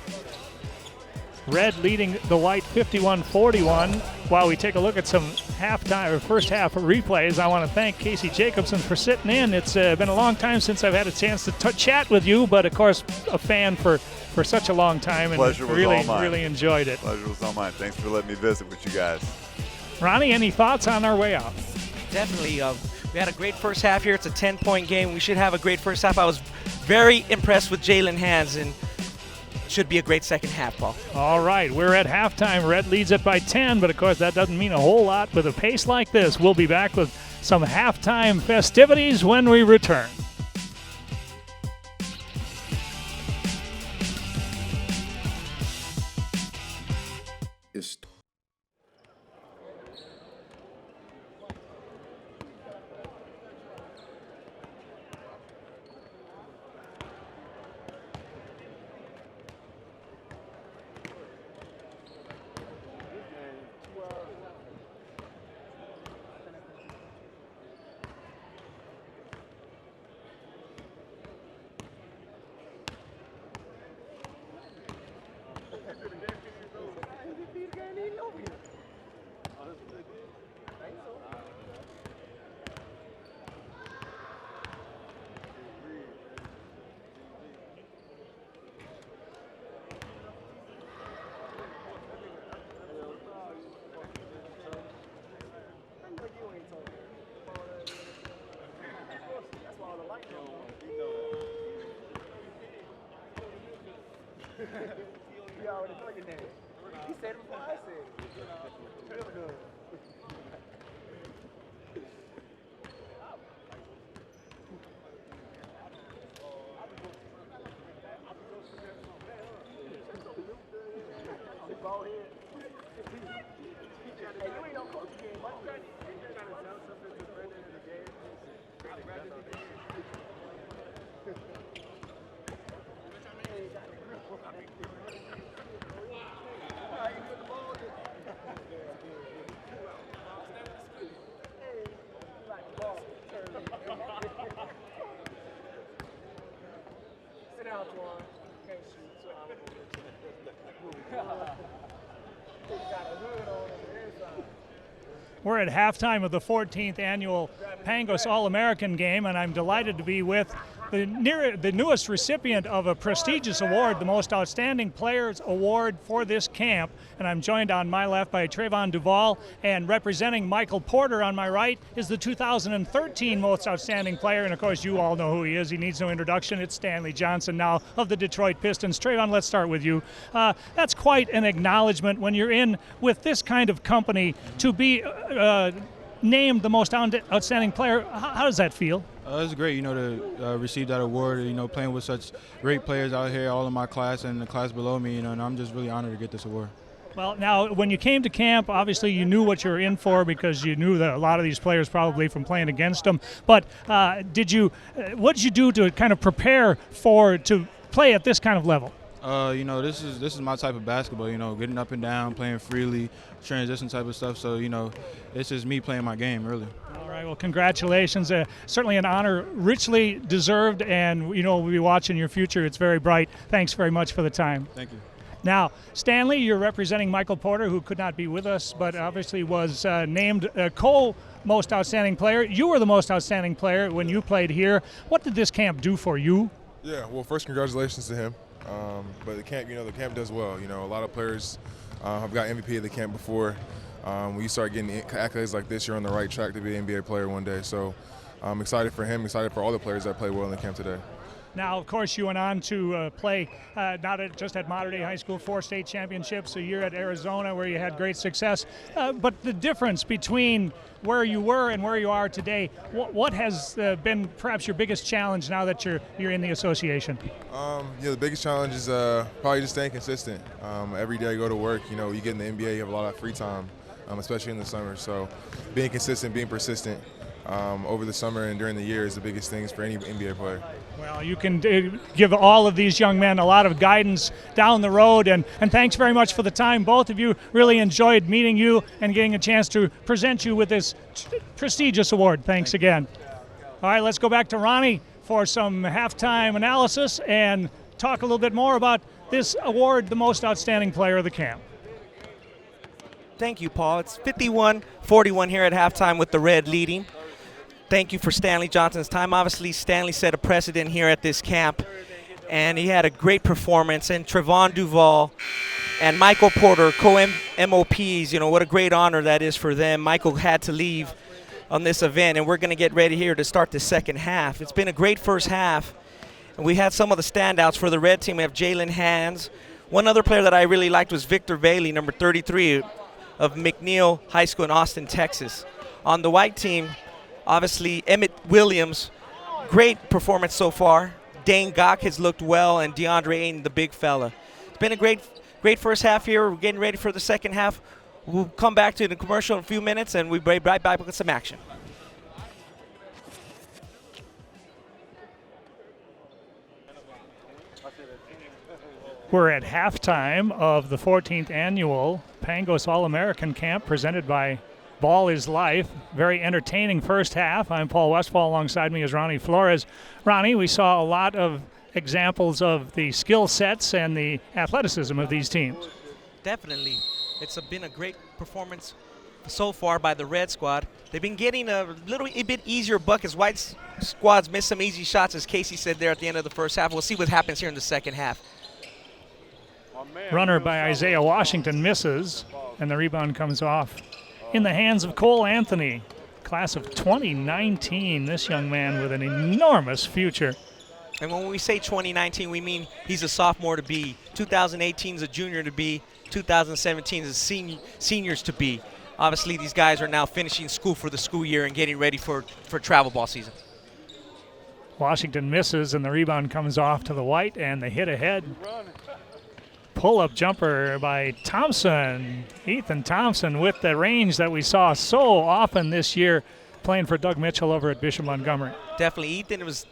Red leading the white 51-41. While we take a look at some first half replays, I want to thank Casey Jacobson for sitting in. It's been a long time since I've had a chance to chat with you, but of course a fan for such a long time, and Pleasure was all mine. Really enjoyed it. Pleasure was all mine. Thanks for letting me visit with you guys. Ronnie, any thoughts on our way out? Definitely. We had a great first half here. It's a 10-point game. We should have a great first half. I was very impressed with Jalen Hands, and should be a great second half, Paul. All right, we're at halftime. Red leads it by 10, but of course that doesn't mean a whole lot with a pace like this. We'll be back with some halftime festivities when we return. We're at halftime of the 14th annual Pangos All-American game, and I'm delighted to be with the newest recipient of a prestigious award, the Most Outstanding Players Award for this camp. And I'm joined on my left by Trevon Duval, and representing Michael Porter on my right is the 2013 Most Outstanding Player. And of course, you all know who he is. He needs no introduction. It's Stanley Johnson now of the Detroit Pistons. Trevon, let's start with you. That's quite an acknowledgement when you're in with this kind of company to be named the most outstanding player. How does that feel? It's great, to receive that award, playing with such great players out here, all in my class and the class below me, and I'm just really honored to get this award. Well, now, when you came to camp, obviously you knew what you were in for because you knew that a lot of these players probably from playing against them. But what did you do to kind of prepare to play at this kind of level? This is my type of basketball, getting up and down, playing freely, transition type of stuff. So, it's just me playing my game, really. All right, well, congratulations. Certainly an honor richly deserved, and, we'll be watching your future. It's very bright. Thanks very much for the time. Thank you. Now, Stanley, you're representing Michael Porter, who could not be with us, but obviously was named co-most outstanding player. You were the most outstanding player when you played here. What did this camp do for you? Yeah, well, first, congratulations to him. But the camp, the camp does well. A lot of players have got MVP of the camp before. When you start getting accolades like this, you're on the right track to be an NBA player one day. So I'm excited for him, excited for all the players that play well in the camp today. Now, of course, you went on to play not just at Mater Dei High School, 4 state championships, a year at Arizona where you had great success. But the difference between where you were and where you are today, what has been perhaps your biggest challenge now that you're in the association? The biggest challenge is probably just staying consistent. Every day I go to work, you get in the NBA, you have a lot of free time, especially in the summer. So being consistent, being persistent over the summer and during the year is the biggest things for any NBA player. Well, you can give all of these young men a lot of guidance down the road, and thanks very much for the time. Both of you, really enjoyed meeting you and getting a chance to present you with this prestigious award. Thanks again. All right, let's go back to Ronnie for some halftime analysis and talk a little bit more about this award, the most outstanding player of the camp. Thank you, Paul. It's 51-41 here at halftime with the Red leading. Thank you for Stanley Johnson's time. Obviously, Stanley set a precedent here at this camp, and he had a great performance. And Trevon Duval and Michael Porter, co-MOPs, what a great honor that is for them. Michael had to leave on this event, and we're going to get ready here to start the second half. It's been a great first half, and we had some of the standouts for the Red team. We have Jalen Hands. One other player that I really liked was Victor Bailey, number 33 of McNeil High School in Austin, Texas. On the White team, obviously, Emmett Williams, great performance so far. Dane Gagme has looked well, and DeAndre Ayton, the big fella. It's been a great first half here. We're getting ready for the second half. We'll come back to the commercial in a few minutes, and we'll be right back with some action. We're at halftime of the 14th annual Pangos All-American Camp presented by Ball is Life. Very entertaining first half. I'm Paul Westfall. Alongside me is Ronnie Flores. Ronnie, we saw a lot of examples of the skill sets and the athleticism of these teams. Definitely. It's been a great performance so far by the Red squad. They've been getting a bit easier buckets. White squads missed some easy shots, as Casey said there at the end of the first half. We'll see what happens here in the second half. Runner by Isaiah Washington misses, and the rebound comes off in the hands of Cole Anthony, class of 2019. This young man with an enormous future. And when we say 2019, we mean he's a sophomore to be. 2018 is a junior to be. 2017 is seniors to be. Obviously, these guys are now finishing school for the school year and getting ready for travel ball season. Washington misses, and the rebound comes off to the White, and the hit ahead. Pull-up jumper by Thompson. Ethan Thompson with the range that we saw so often this year playing for Doug Mitchell over at Bishop Montgomery. Definitely. Ethan was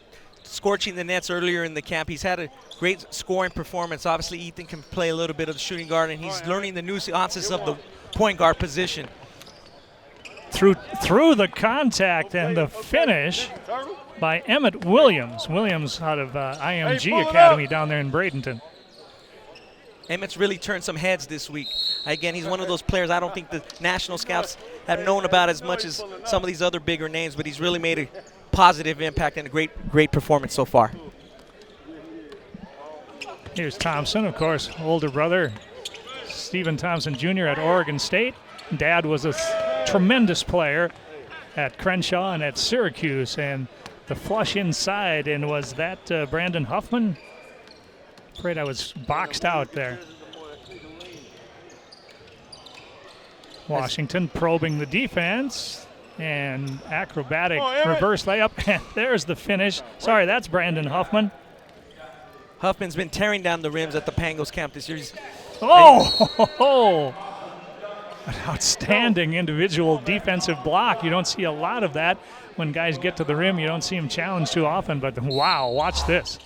scorching the nets earlier in the camp. He's had a great scoring performance. Obviously, Ethan can play a little bit of the shooting guard, and he's learning the nuances of the point guard position. Through the contact and the finish by Emmett Williams. Williams out of IMG Academy down there in Bradenton. Emmett's really turned some heads this week. Again, he's one of those players I don't think the national scouts have known about as much as some of these other bigger names, but he's really made a positive impact and a great performance so far. Here's Thompson, of course, older brother, Stephen Thompson Jr. at Oregon State. Dad was a tremendous player at Crenshaw and at Syracuse, and the flush inside, and was that Brandon Huffman? Afraid I was boxed out there. Washington probing the defense, and acrobatic reverse layup, and there's the finish. Sorry, that's Brandon Huffman. Huffman's been tearing down the rims at the Pangos camp this year. An outstanding individual defensive block. You don't see a lot of that when guys get to the rim. You don't see them challenged too often, but wow, watch this.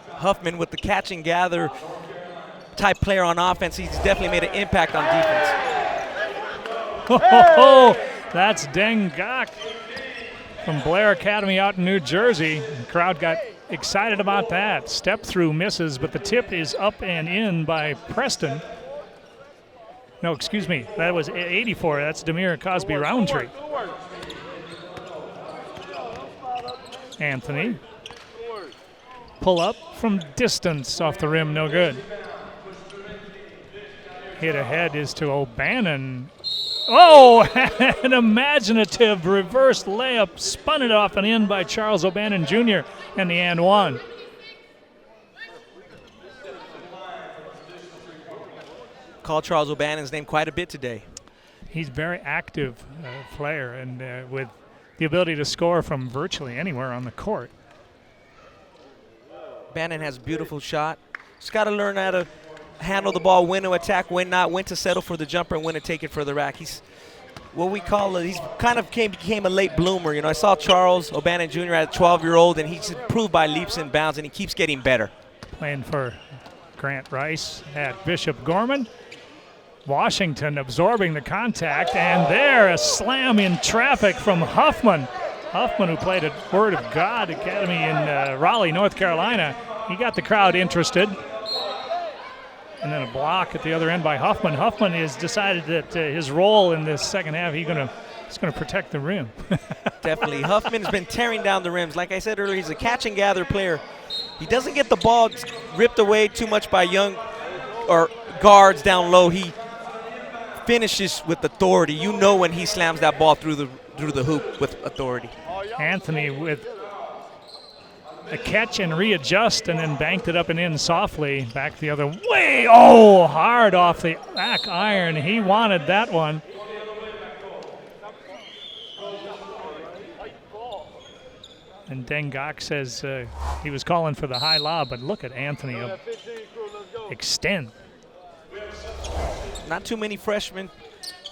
Huffman with the catch and gather type player on offense. He's definitely made an impact on defense. That's Deng Gak from Blair Academy out in New Jersey. The crowd got excited about that. Step through misses, but the tip is up and in by Preston. No, excuse me, that was 84. That's Demir Cosby Roundtree. Anthony. Pull up from distance off the rim, no good. Hit ahead is to O'Bannon. Oh, an imaginative reverse layup. Spun it off and in by Charles O'Bannon Jr. and the and one. Call Charles O'Bannon's name quite a bit today. He's a very active player and with the ability to score from virtually anywhere on the court. Bannon has a beautiful shot. Just got to learn how to handle the ball, when to attack, when not, when to settle for the jumper, and when to take it for the rack. He's what we call he's kind of became a late bloomer. You know, I saw Charles O'Bannon Jr. at a 12-year-old, and he's improved by leaps and bounds, and he keeps getting better. Playing for Grant Rice at Bishop Gorman. Washington absorbing the contact, and there a slam in traffic from Huffman. Huffman, who played at Word of God Academy in Raleigh, North Carolina. He got the crowd interested. And then a block at the other end by Huffman. Huffman has decided that his role in this second half, he's going to protect the rim. Definitely. Huffman's been tearing down the rims. Like I said earlier, he's a catch-and-gather player. He doesn't get the ball ripped away too much by young or guards down low. He finishes with authority. You know when he slams that ball through the hoop with authority. Anthony with a catch and readjust and then banked it up and in softly. Back the other way. Oh, hard off the back iron. He wanted that one. And Dengak says he was calling for the high lob, but look at Anthony extend. Not too many freshmen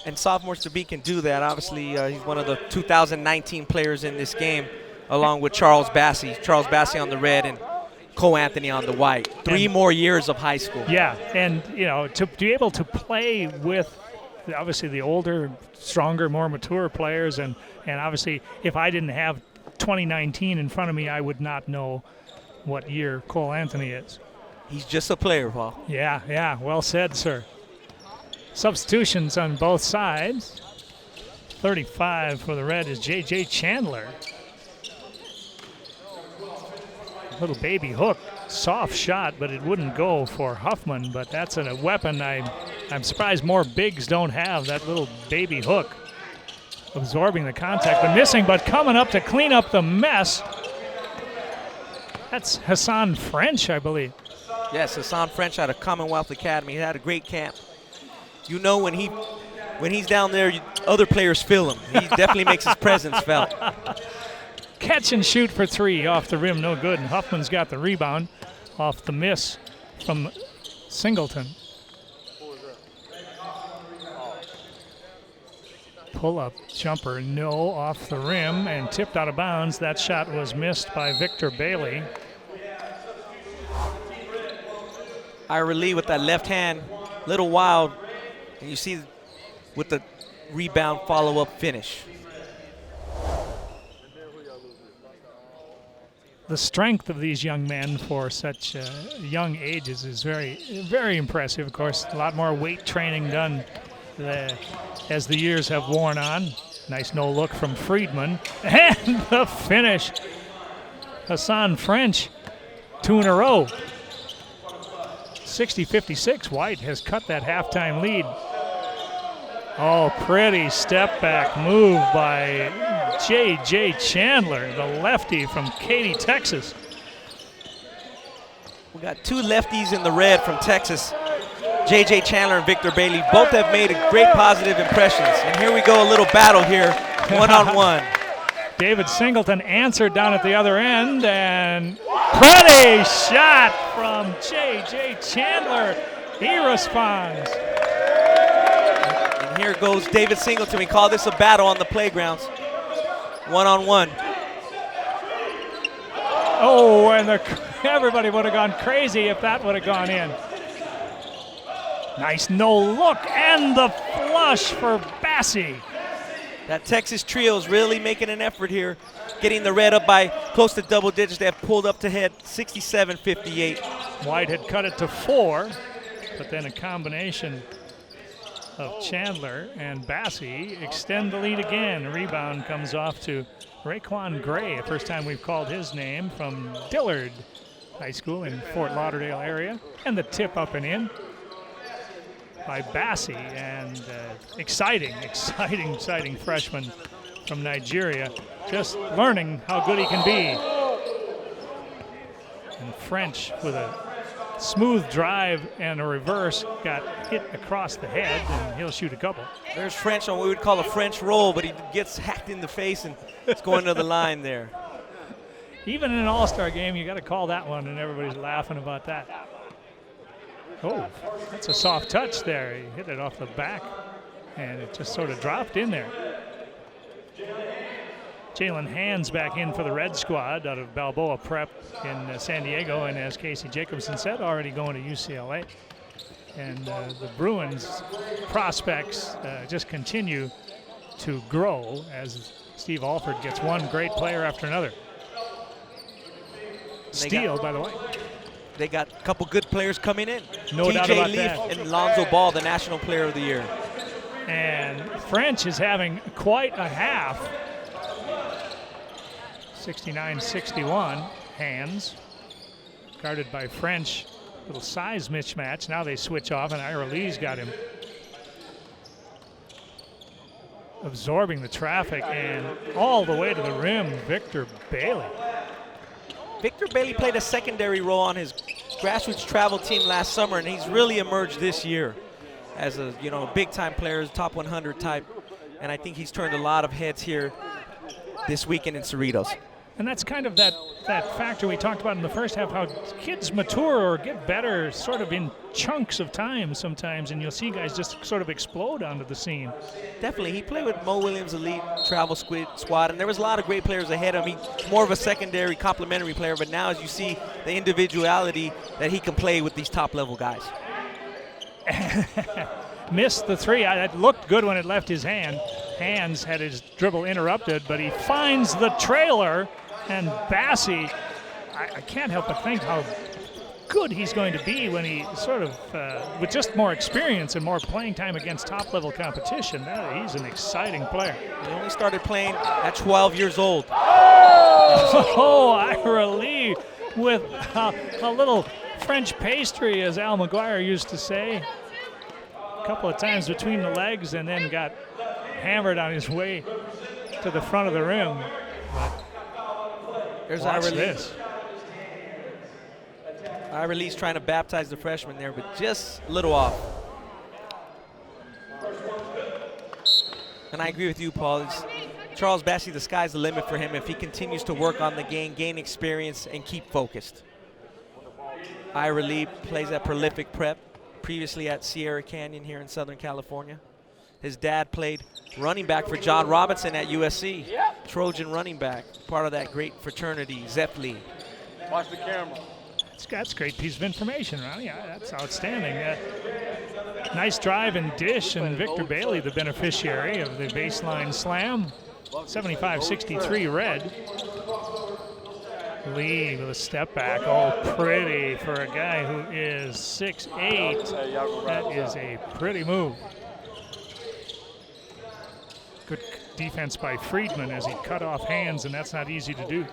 and sophomores to be can do that. Obviously, he's one of the 2019 players in this game, along with Charles Bassey. Charles Bassey on the red and Cole Anthony on the white. 3 more years of high school. Yeah, and you know, to be able to play with obviously the older, stronger, more mature players, and obviously if I didn't have 2019 in front of me, I would not know what year Cole Anthony is. He's just a player, Paul. Yeah, well said, sir. Substitutions on both sides. 35 for the red is J.J. Chandler. Little baby hook, soft shot, but it wouldn't go for Huffman, but that's a weapon I'm surprised more bigs don't have, that little baby hook. Absorbing the contact, but missing, but coming up to clean up the mess. That's Hassan French, I believe. Yes, Hassan French out of Commonwealth Academy. He had a great camp. You know when he's down there, other players feel him. He definitely makes his presence felt. Catch and shoot for 3 off the rim, no good. And Huffman's got the rebound off the miss from Singleton. Pull-up jumper, no, off the rim and tipped out of bounds. That shot was missed by Victor Bailey. Ira Lee with that left hand, little wild. And you see with the rebound follow-up finish. The strength of these young men for such young ages is very, very impressive. Of course, a lot more weight training done as the years have worn on. Nice no look from Friedman. And the finish. Hassan French, 2 in a row. 60-56. White has cut that halftime lead. Oh, pretty step back move by J.J. Chandler, the lefty from Katy, Texas. We got 2 lefties in the red from Texas. J.J. Chandler and Victor Bailey both have made great positive impressions. And here we go, a little battle here, one-on-one. David Singleton answered down at the other end, and pretty shot from J.J. Chandler. He responds. And here goes David Singleton. We call this a battle on the playgrounds. One-on-one. Oh, and everybody would have gone crazy if that would have gone in. Nice no look, and the flush for Bassey. That Texas trio is really making an effort here, getting the red up by close to double digits. They have pulled up to head 67-58. White had cut it to 4, but then a combination of Chandler, and Bassi extend the lead again. A rebound comes off to Raekwon Gray, the first time we've called his name, from Dillard High School in Fort Lauderdale area. And the tip up and in by Bassi, and exciting freshman from Nigeria, just learning how good he can be. And French with a smooth drive and a reverse got hit across the head, and he'll shoot a couple. There's French on what we would call a French roll, but he gets hacked in the face and it's going to the line there. Even in an all-star game, you got to call that one, and everybody's laughing about that. Oh, that's a soft touch there. He hit it off the back, and it just sort of dropped in there. Jalen Hands back in for the Red Squad out of Balboa Prep in San Diego, and as Casey Jacobson said, already going to UCLA. And the Bruins prospects just continue to grow as Steve Alford gets one great player after another. Steal, by the way. They got a couple good players coming in. No doubt about that. TJ Leaf and Lonzo Ball, the National Player of the Year. And French is having quite a half. 69-61, Hands. Guarded by French. Little size mismatch. Now they switch off, and Ira Lee's got him absorbing the traffic, and all the way to the rim, Victor Bailey. Victor Bailey played a secondary role on his grassroots travel team last summer, and he's really emerged this year as a big-time player, top 100 type, and I think he's turned a lot of heads here this weekend in Cerritos. And that's kind of that factor we talked about in the first half, how kids mature or get better sort of in chunks of time sometimes, and you'll see guys just sort of explode onto the scene. Definitely. He played with Mo Williams' elite travel squad, and there was a lot of great players ahead of him. More of a secondary, complementary player, but now as you see the individuality that he can play with these top-level guys. Missed the three. It looked good when it left his hand. Hands had his dribble interrupted, but he finds the trailer, and Bassi, I can't help but think how good he's going to be when he sort of, with just more experience and more playing time against top-level competition. He's an exciting player. He only started playing at 12 years old. Oh, Ira Lee with a little French pastry, as Al McGuire used to say. A couple of times between the legs, and then got hammered on his way to the front of the rim. There's Ira Lee. Ira Lee's trying to baptize the freshman there, but just a little off. And I agree with you, Paul. Charles Bassi, the sky's the limit for him if he continues to work on the game, gain experience, and keep focused. Ira Lee plays at Prolific Prep, previously at Sierra Canyon here in Southern California. His dad played running back for John Robinson at USC. Trojan running back, part of that great fraternity, Zep Lee. Watch the camera. That's a great piece of information, Ronnie. That's outstanding. Nice drive and dish, and Victor Bailey, the beneficiary of the baseline slam. 75-63 Red. Lee with a step back. Oh, pretty for a guy who is 6'8". That is a pretty move. Good defense by Friedman as he cut off Hands, and that's not easy to do.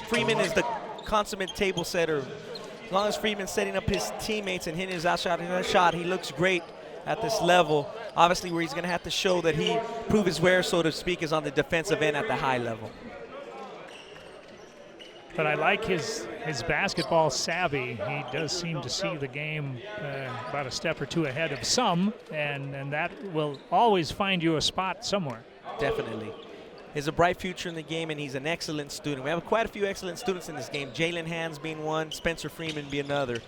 Friedman is the consummate table setter. As long as Friedman's setting up his teammates and hitting his shot, he looks great at this level. Obviously, where he's going to have to show that he prove his wares, so to speak, is on the defensive end at the high level. But I like his basketball savvy. He does seem to see the game about a step or two ahead of some, and that will always find you a spot somewhere. Definitely. He has a bright future in the game, and he's an excellent student. We have quite a few excellent students in this game. Jalen Hands being one, Spencer Freeman being another.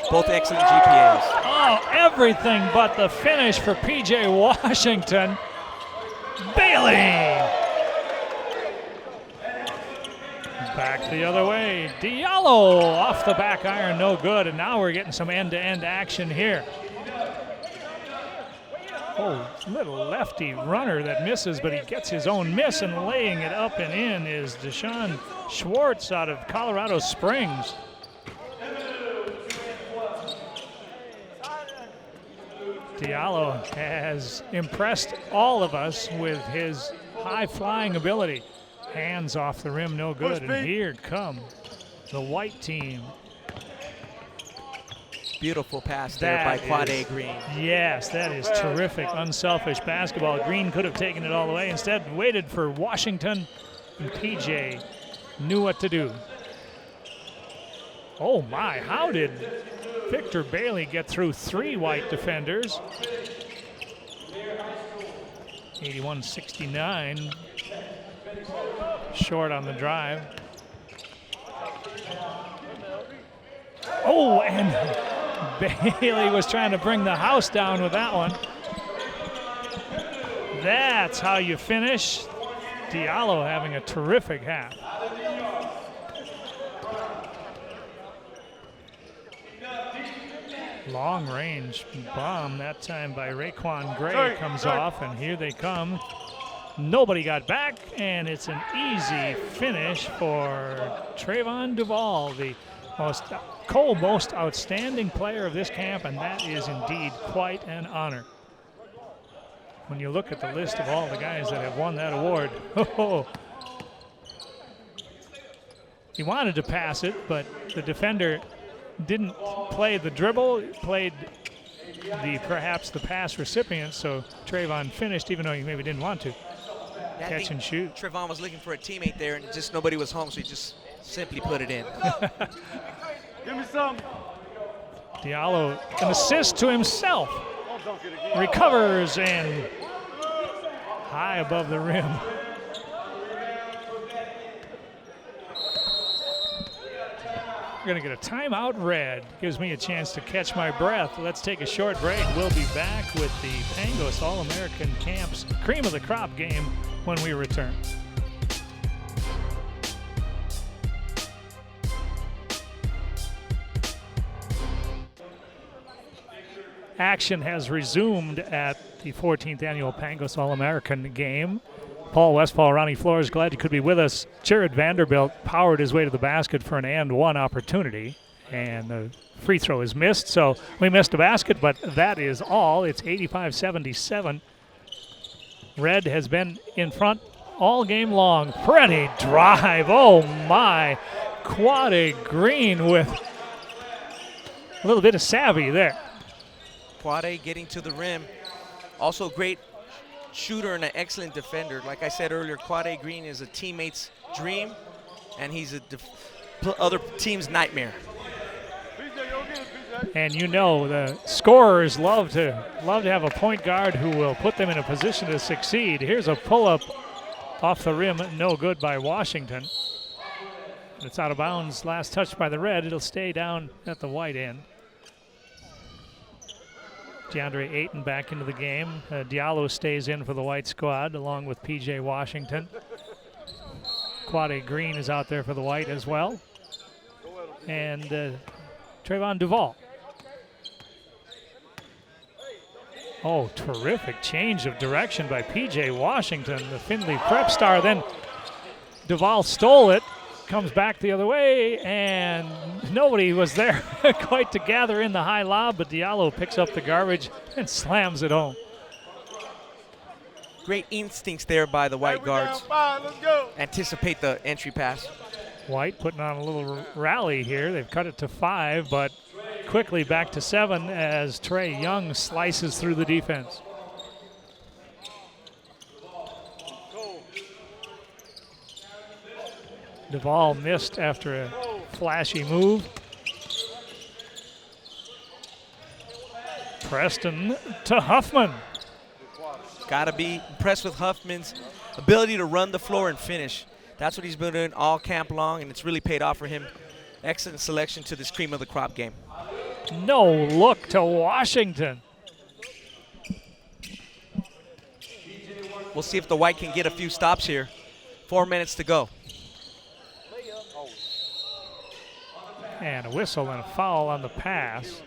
Both excellent GPAs. Oh, everything but the finish for P.J. Washington. Bailey! Back the other way. Diallo off the back iron, no good. And now we're getting some end-to-end action here. Oh, little lefty runner that misses, but he gets his own miss, and laying it up and in is Deshaun Schwartz out of Colorado Springs. Diallo has impressed all of us with his high-flying ability. Hands off the rim, no good. And here come the white team. Beautiful pass there by Quade Green. Yes, that is terrific, unselfish basketball. Green could have taken it all the way. Instead, waited for Washington, and PJ knew what to do. Oh my, how did Victor Bailey get through 3 white defenders? 81-69. Short on the drive. Oh, and Bailey was trying to bring the house down with that one. That's how you finish. Diallo having a terrific half. Long range bomb that time by Raekwon Gray comes off, and here they come. Nobody got back, and it's an easy finish for Trevon Duval, the most outstanding player of this camp, and that is indeed quite an honor. When you look at the list of all the guys that have won that award, he wanted to pass it, but the defender didn't play the dribble, played perhaps the pass recipient, so Trevon finished even though he maybe didn't want to. Catch and shoot. Trevon was looking for a teammate there, and just nobody was home, so he just simply put it in. Give me some. Diallo, an assist to himself. Recovers and high above the rim. We're going to get a timeout red. Gives me a chance to catch my breath. Let's take a short break. We'll be back with the Pangos All-American Camp's Cream of the Crop game when we return. Action has resumed at the 14th annual Pangos All-American game. Paul Westphal, Ronnie Flores, glad you could be with us. Jared Vanderbilt powered his way to the basket for an and-one opportunity, and the free throw is missed, so we missed a basket, but that is all. It's 85-77. Red has been in front all game long. Pretty drive, oh my. Quade Green with a little bit of savvy there. Quade getting to the rim. Also great shooter and an excellent defender. Like I said earlier, Quade Green is a teammate's dream, and he's a other team's nightmare. And you know the scorers love to have a point guard who will put them in a position to succeed. Here's a pull-up off the rim, no good by Washington. It's out of bounds, last touch by the red. It'll stay down at the white end. DeAndre Ayton back into the game. Diallo stays in for the white squad along with PJ Washington. Quade Green is out there for the white as well. And Trevon Duval. Oh, terrific change of direction by PJ Washington, the Findlay prep star. Then Duval stole it, comes back the other way, and nobody was there quite to gather in the high lob, but Diallo picks up the garbage and slams it home. Great instincts there by the white guards. Anticipate the entry pass. White putting on a little rally here. They've cut it to 5, but quickly back to 7 as Trae Young slices through the defense. Duval missed after a flashy move. Preston to Huffman. Got to be impressed with Huffman's ability to run the floor and finish. That's what he's been doing all camp long, and it's really paid off for him. Excellent selection to this cream of the crop game. No look to Washington. We'll see if the white can get a few stops here. 4 minutes to go. And a whistle and a foul on the pass.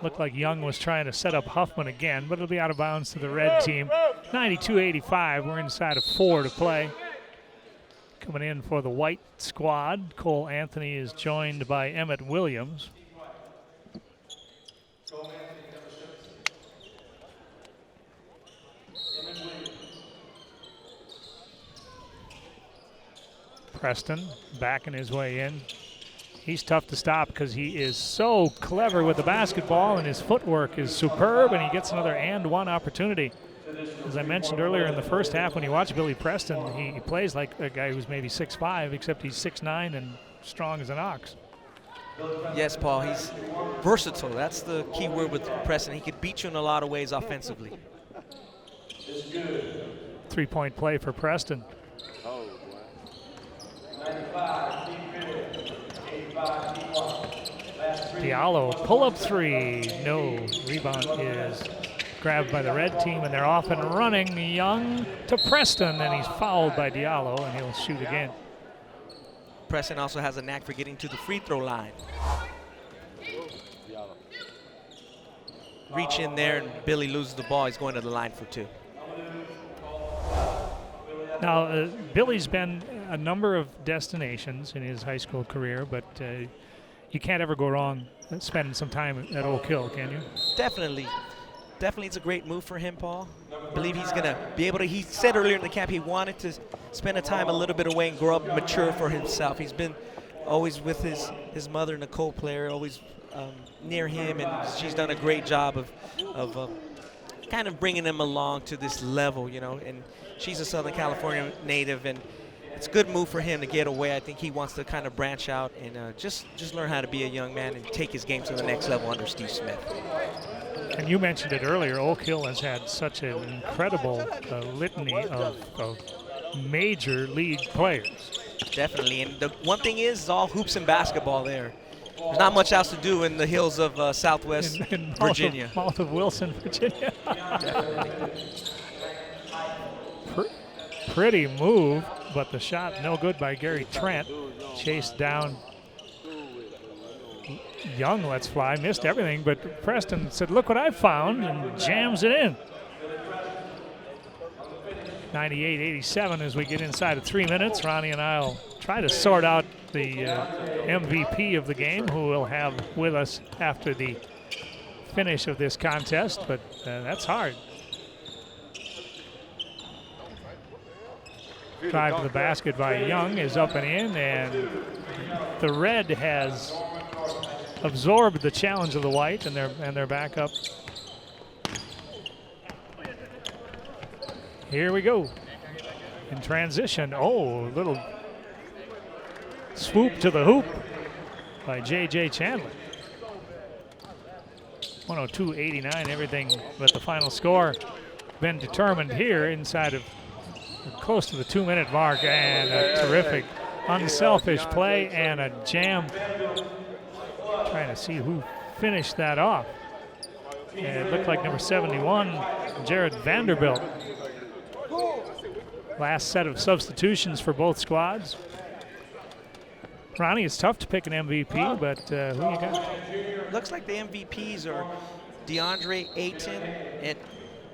Looked like Young was trying to set up Huffman again, but it'll be out of bounds to the red team. 92-85, we're inside of 4 to play. Coming in for the white squad, Cole Anthony is joined by Emmett Williams. Preston backing his way in. He's tough to stop because he is so clever with the basketball and his footwork is superb, and he gets another and one opportunity. As I mentioned earlier in the first half, when you watch Billy Preston, he plays like a guy who's maybe 6'5", except he's 6'9" and strong as an ox. Yes, Paul, he's versatile. That's the key word with Preston. He could beat you in a lot of ways offensively. 3-point play for Preston. Diallo, pull-up three. No. Rebound is grabbed by the red team, and they're off and running. Young to Preston, and he's fouled by Diallo, and he'll shoot again. Preston also has a knack for getting to the free throw line. Reach in there, and Billy loses the ball. He's going to the line for two. Now, Billy's been a number of destinations in his high school career, but you can't ever go wrong spending some time at Oak Hill, can you? Definitely. Definitely it's a great move for him, Paul. I believe he's going to be able to, he said earlier in the camp he wanted to spend a time a little bit away and grow up mature for himself. He's been always with his mother, Nicole Player, always near him, and she's done a great job of kind of bringing him along to this level, you know, and she's a Southern California native, and it's a good move for him to get away. I think he wants to kind of branch out and just learn how to be a young man and take his game to the next level under Steve Smith. And you mentioned it earlier, Oak Hill has had such an incredible litany of major league players. Definitely, and the one thing is all hoops and basketball there. There's not much else to do in the hills of Southwest in Virginia. Mouth of Wilson, Virginia. Pretty move, but the shot no good by Gary Trent. Chased down. Young lets fly, missed everything, but Preston said, look what I found, and jams it in. 98-87 as we get inside of 3 minutes. Ronnie and I will try to sort out the MVP of the game, who we'll have with us after the finish of this contest, but that's hard. Drive to the basket by Young is up and in, and the red has absorbed the challenge of the white, and they're back up. Here we go. In transition, oh, little swoop to the hoop by J.J. Chandler. 102-89, everything but the final score been determined here inside of close to the 2-minute mark, and a terrific unselfish play and a jam. Trying to see who finished that off. And it looked like number 71, Jared Vanderbilt. Last set of substitutions for both squads. Ronnie, it's tough to pick an MVP, but who you got? Looks like the MVPs are DeAndre Ayton and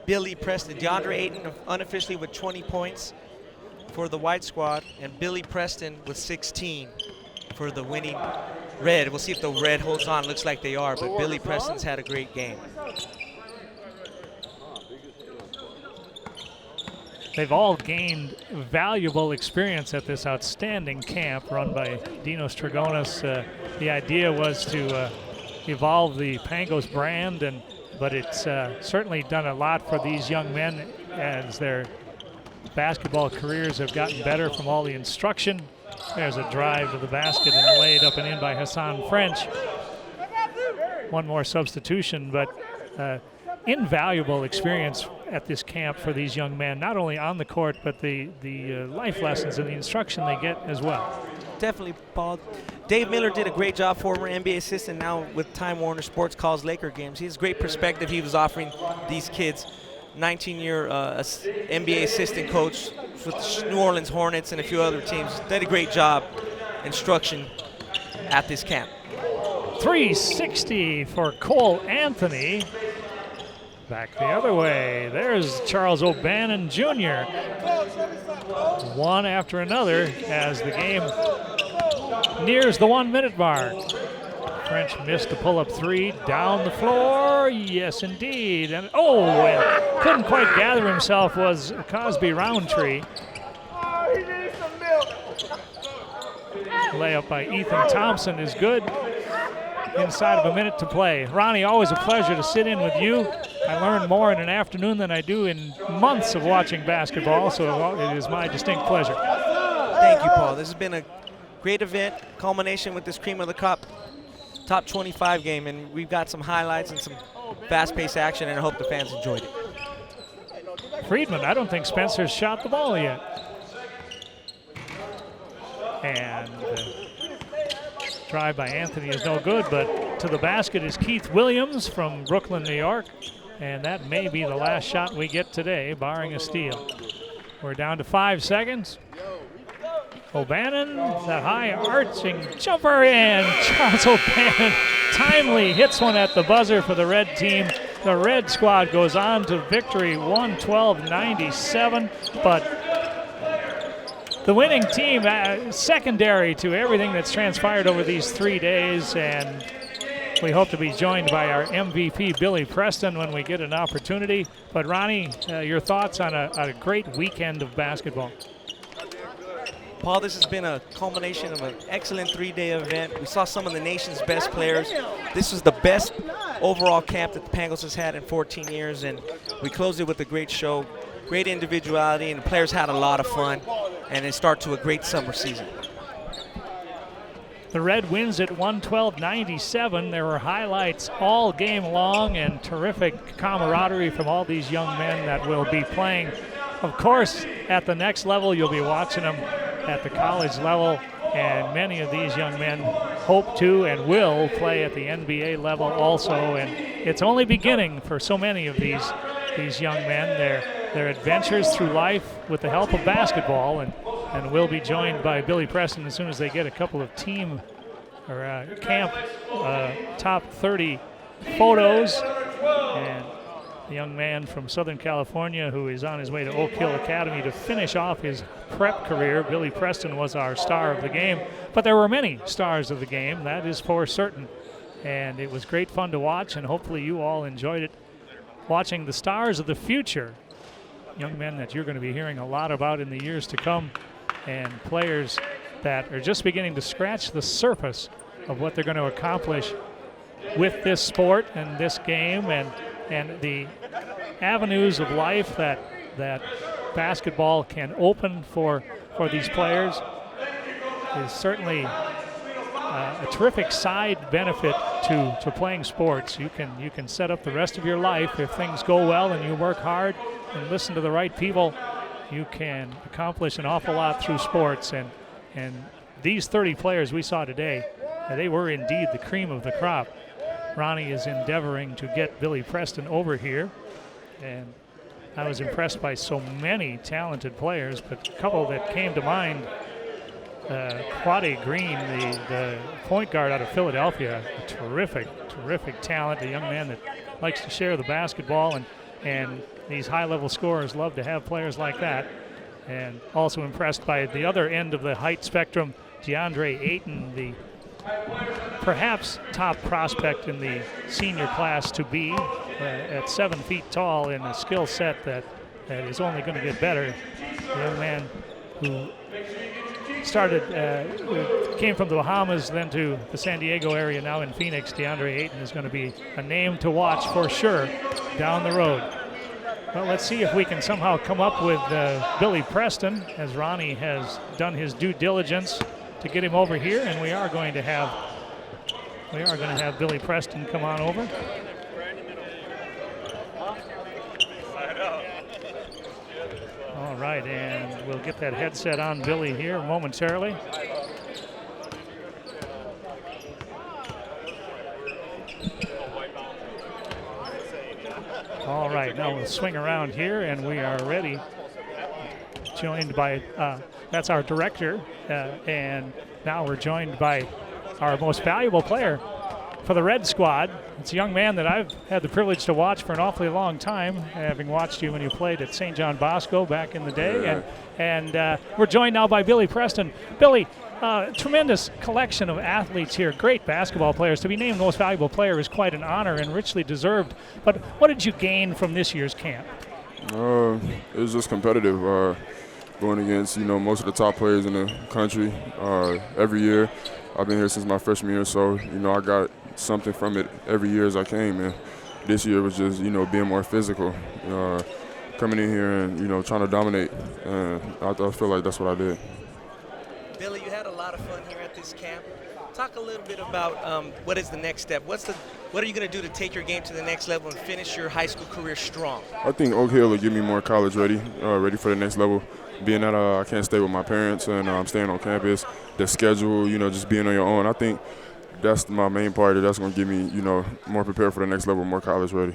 Billy Preston. DeAndre Ayton unofficially with 20 points for the white squad, and Billy Preston with 16 for the winning red. We'll see if the red holds on. Looks like they are, but Billy Preston's had a great game. They've all gained valuable experience at this outstanding camp run by Dinos Trigonis. The idea was to evolve the Pangos brand, but it's certainly done a lot for these young men as their basketball careers have gotten better from all the instruction. There's a drive to the basket and laid up and in by Hassan French. One more substitution, but invaluable experience at this camp for these young men, not only on the court, but the life lessons and the instruction they get as well. Definitely, Paul. Dave Miller did a great job, former NBA assistant, now with Time Warner Sports, calls Laker games. He has great perspective he was offering these kids. 19-year NBA assistant coach with New Orleans Hornets and a few other teams. Did a great job instruction at this camp. 360 for Cole Anthony. Back the other way. There's Charles O'Bannon Jr. One after another as the game nears the 1-minute mark. French missed the pull-up three. Down the floor. Yes, indeed. And and couldn't quite gather himself was Cosby Roundtree. Layup by Ethan Thompson is good. Inside of a minute to play. Ronnie, always a pleasure to sit in with you. I learn more in an afternoon than I do in months of watching basketball, so it is my distinct pleasure. Thank you, Paul. This has been a great event, culmination with this Cream of the Crop top 25 game, and we've got some highlights and some fast-paced action, and I hope the fans enjoyed it. Friedman, I don't think Spencer's shot the ball yet. And drive by Anthony is no good, but to the basket is Keith Williams from Brooklyn, New York. And that may be the last shot we get today, barring a steal. We're down to 5 seconds. O'Bannon, that high arching jumper, and Charles O'Bannon timely hits one at the buzzer for the red team. The red squad goes on to victory 112-97, but the winning team, secondary to everything that's transpired over these 3 days, and we hope to be joined by our MVP, Billy Preston, when we get an opportunity. But Ronnie, your thoughts on a great weekend of basketball? Paul, this has been a culmination of an excellent 3-day event. We saw some of the nation's best players. This was the best overall camp that the Pangos has had in 14 years, and we closed it with a great show, great individuality, and the players had a lot of fun, and they start to a great summer season. The Red wins at 112-97. There were highlights all game long and terrific camaraderie from all these young men that will be playing. Of course, at the next level, you'll be watching them at the college level, and many of these young men hope to and will play at the NBA level also, and it's only beginning for so many of these young men, their adventures through life with the help of basketball, and we'll be joined by Billy Preston as soon as they get a couple of team or camp top 30 photos. And the young man from Southern California who is on his way to Oak Hill Academy to finish off his prep career. Billy Preston was our star of the game, but there were many stars of the game, that is for certain. And it was great fun to watch, and hopefully you all enjoyed it, watching the stars of the future, young men that you're going to be hearing a lot about in the years to come, and players that are just beginning to scratch the surface of what they're going to accomplish with this sport and this game, and the avenues of life that basketball can open for these players is certainly a terrific side benefit to playing sports. You can set up the rest of your life if things go well and you work hard and listen to the right people. You can accomplish an awful lot through sports, and these 30 players we saw today, they were indeed the cream of the crop. Ronnie is endeavoring to get Billy Preston over here, and I was impressed by so many talented players, but a couple that came to mind, Quade Green, the point guard out of Philadelphia, a terrific talent, a young man that likes to share the basketball, and these high-level scorers love to have players like that. And also impressed by the other end of the height spectrum, DeAndre Ayton, the perhaps top prospect in the senior class to be, at 7 feet tall, in a skill set that is only going to get better. The young man who came from the Bahamas, then to the San Diego area, now in Phoenix. DeAndre Ayton is going to be a name to watch for sure down the road. Well, let's see if we can somehow come up with Billy Preston, as Ronnie has done his due diligence to get him over here, and we are going to have Billy Preston come on over. All right, and we'll get that headset on Billy here momentarily. All right, now we'll swing around here, and we are ready. Joined by, that's our director, and now we're joined by our most valuable player for the Red Squad. It's a young man that I've had the privilege to watch for an awfully long time, having watched you when you played at St. John Bosco back in the day. And we're joined now by Billy Preston. Billy, tremendous collection of athletes here, great basketball players. To be named most valuable player is quite an honor and richly deserved. But what did you gain from this year's camp? It was just competitive. going against, most of the top players in the country every year. I've been here since my freshman year, so, I got something from it every year as I came. And this year was just, being more physical, coming in here and, trying to dominate. And I feel like that's what I did. Billy, you had a lot of fun here at this camp. Talk a little bit about what is the next step. What are you going to do to take your game to the next level and finish your high school career strong? I think Oak Hill will get me more college ready for the next level. Being that I can't stay with my parents and I'm staying on campus, the schedule, just being on your own. I think that's my main part. That's going to get me, more prepared for the next level, more college ready.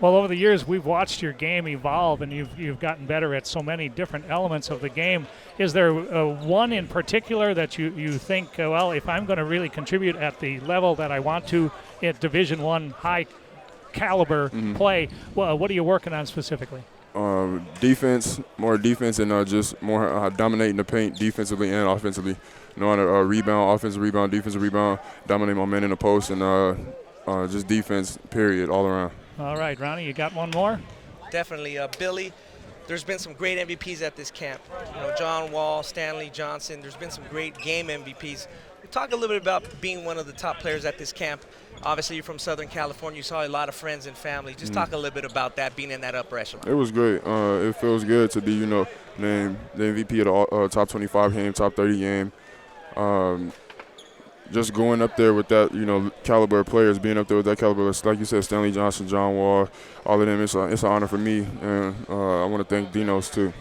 Well, over the years, we've watched your game evolve, and you've gotten better at so many different elements of the game. Is there one in particular that you think, well, if I'm going to really contribute at the level that I want to at Division I high caliber play, well, what are you working on specifically? Defense, more defense, and just more dominating the paint defensively and offensively. Knowing how to rebound, offensive rebound, defensive rebound, dominate my man in the post, and just defense, period, all around. All right, Ronnie, you got one more? Definitely. Billy, there's been some great MVPs at this camp. John Wall, Stanley Johnson. There's been some great game MVPs. Talk a little bit about being one of the top players at this camp. Obviously, you're from Southern California. You saw a lot of friends and family. Just talk a little bit about that, being in that upper echelon. It was great. It feels good to be, named the MVP of the top 25 game, top 30 game. Just going up there with that, caliber of players, being up there with that caliber, like you said, Stanley Johnson, John Wall, all of them, it's an honor for me, and I want to thank Dinos too.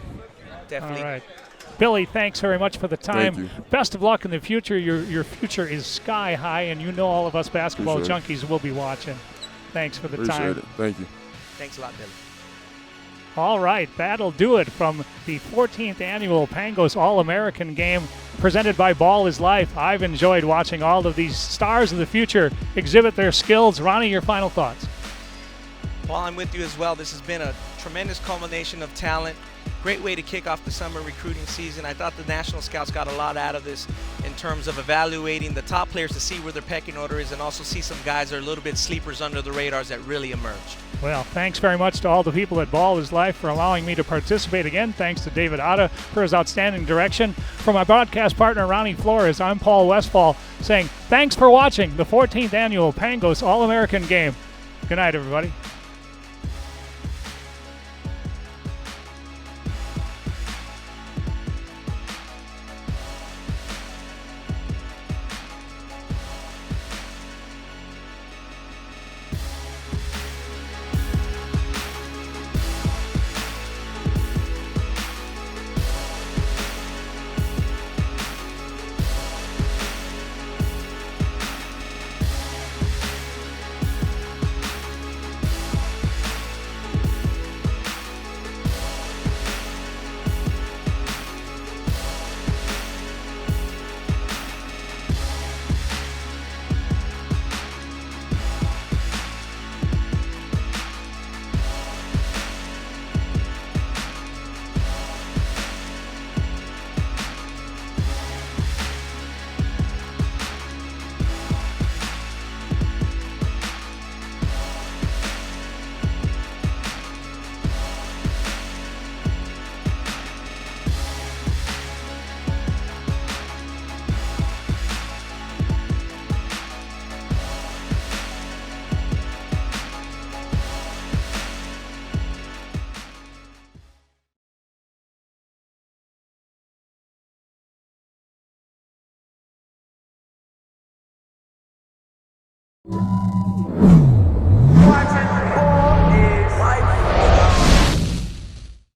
Definitely. All right. Billy, thanks very much for the time. Thank you. Best of luck in the future. Your future is sky high, and all of us basketball junkies will be watching. Thanks for the time. Appreciate it. Thank you. Thanks a lot, Billy. All right, that'll do it from the 14th annual Pangos All-American Game presented by Ballislife. I've enjoyed watching all of these stars of the future exhibit their skills. Ronnie, your final thoughts? Well, I'm with you as well. This has been a tremendous culmination of talent. Great way to kick off the summer recruiting season. I thought the National Scouts got a lot out of this in terms of evaluating the top players to see where their pecking order is and also see some guys that are a little bit sleepers under the radars that really emerged. Well, thanks very much to all the people at Ballislife for allowing me to participate again. Thanks to David Otta for his outstanding direction. For my broadcast partner, Ronnie Flores, I'm Paul Westfall saying thanks for watching the 14th annual Pangos All-American Game. Good night, everybody.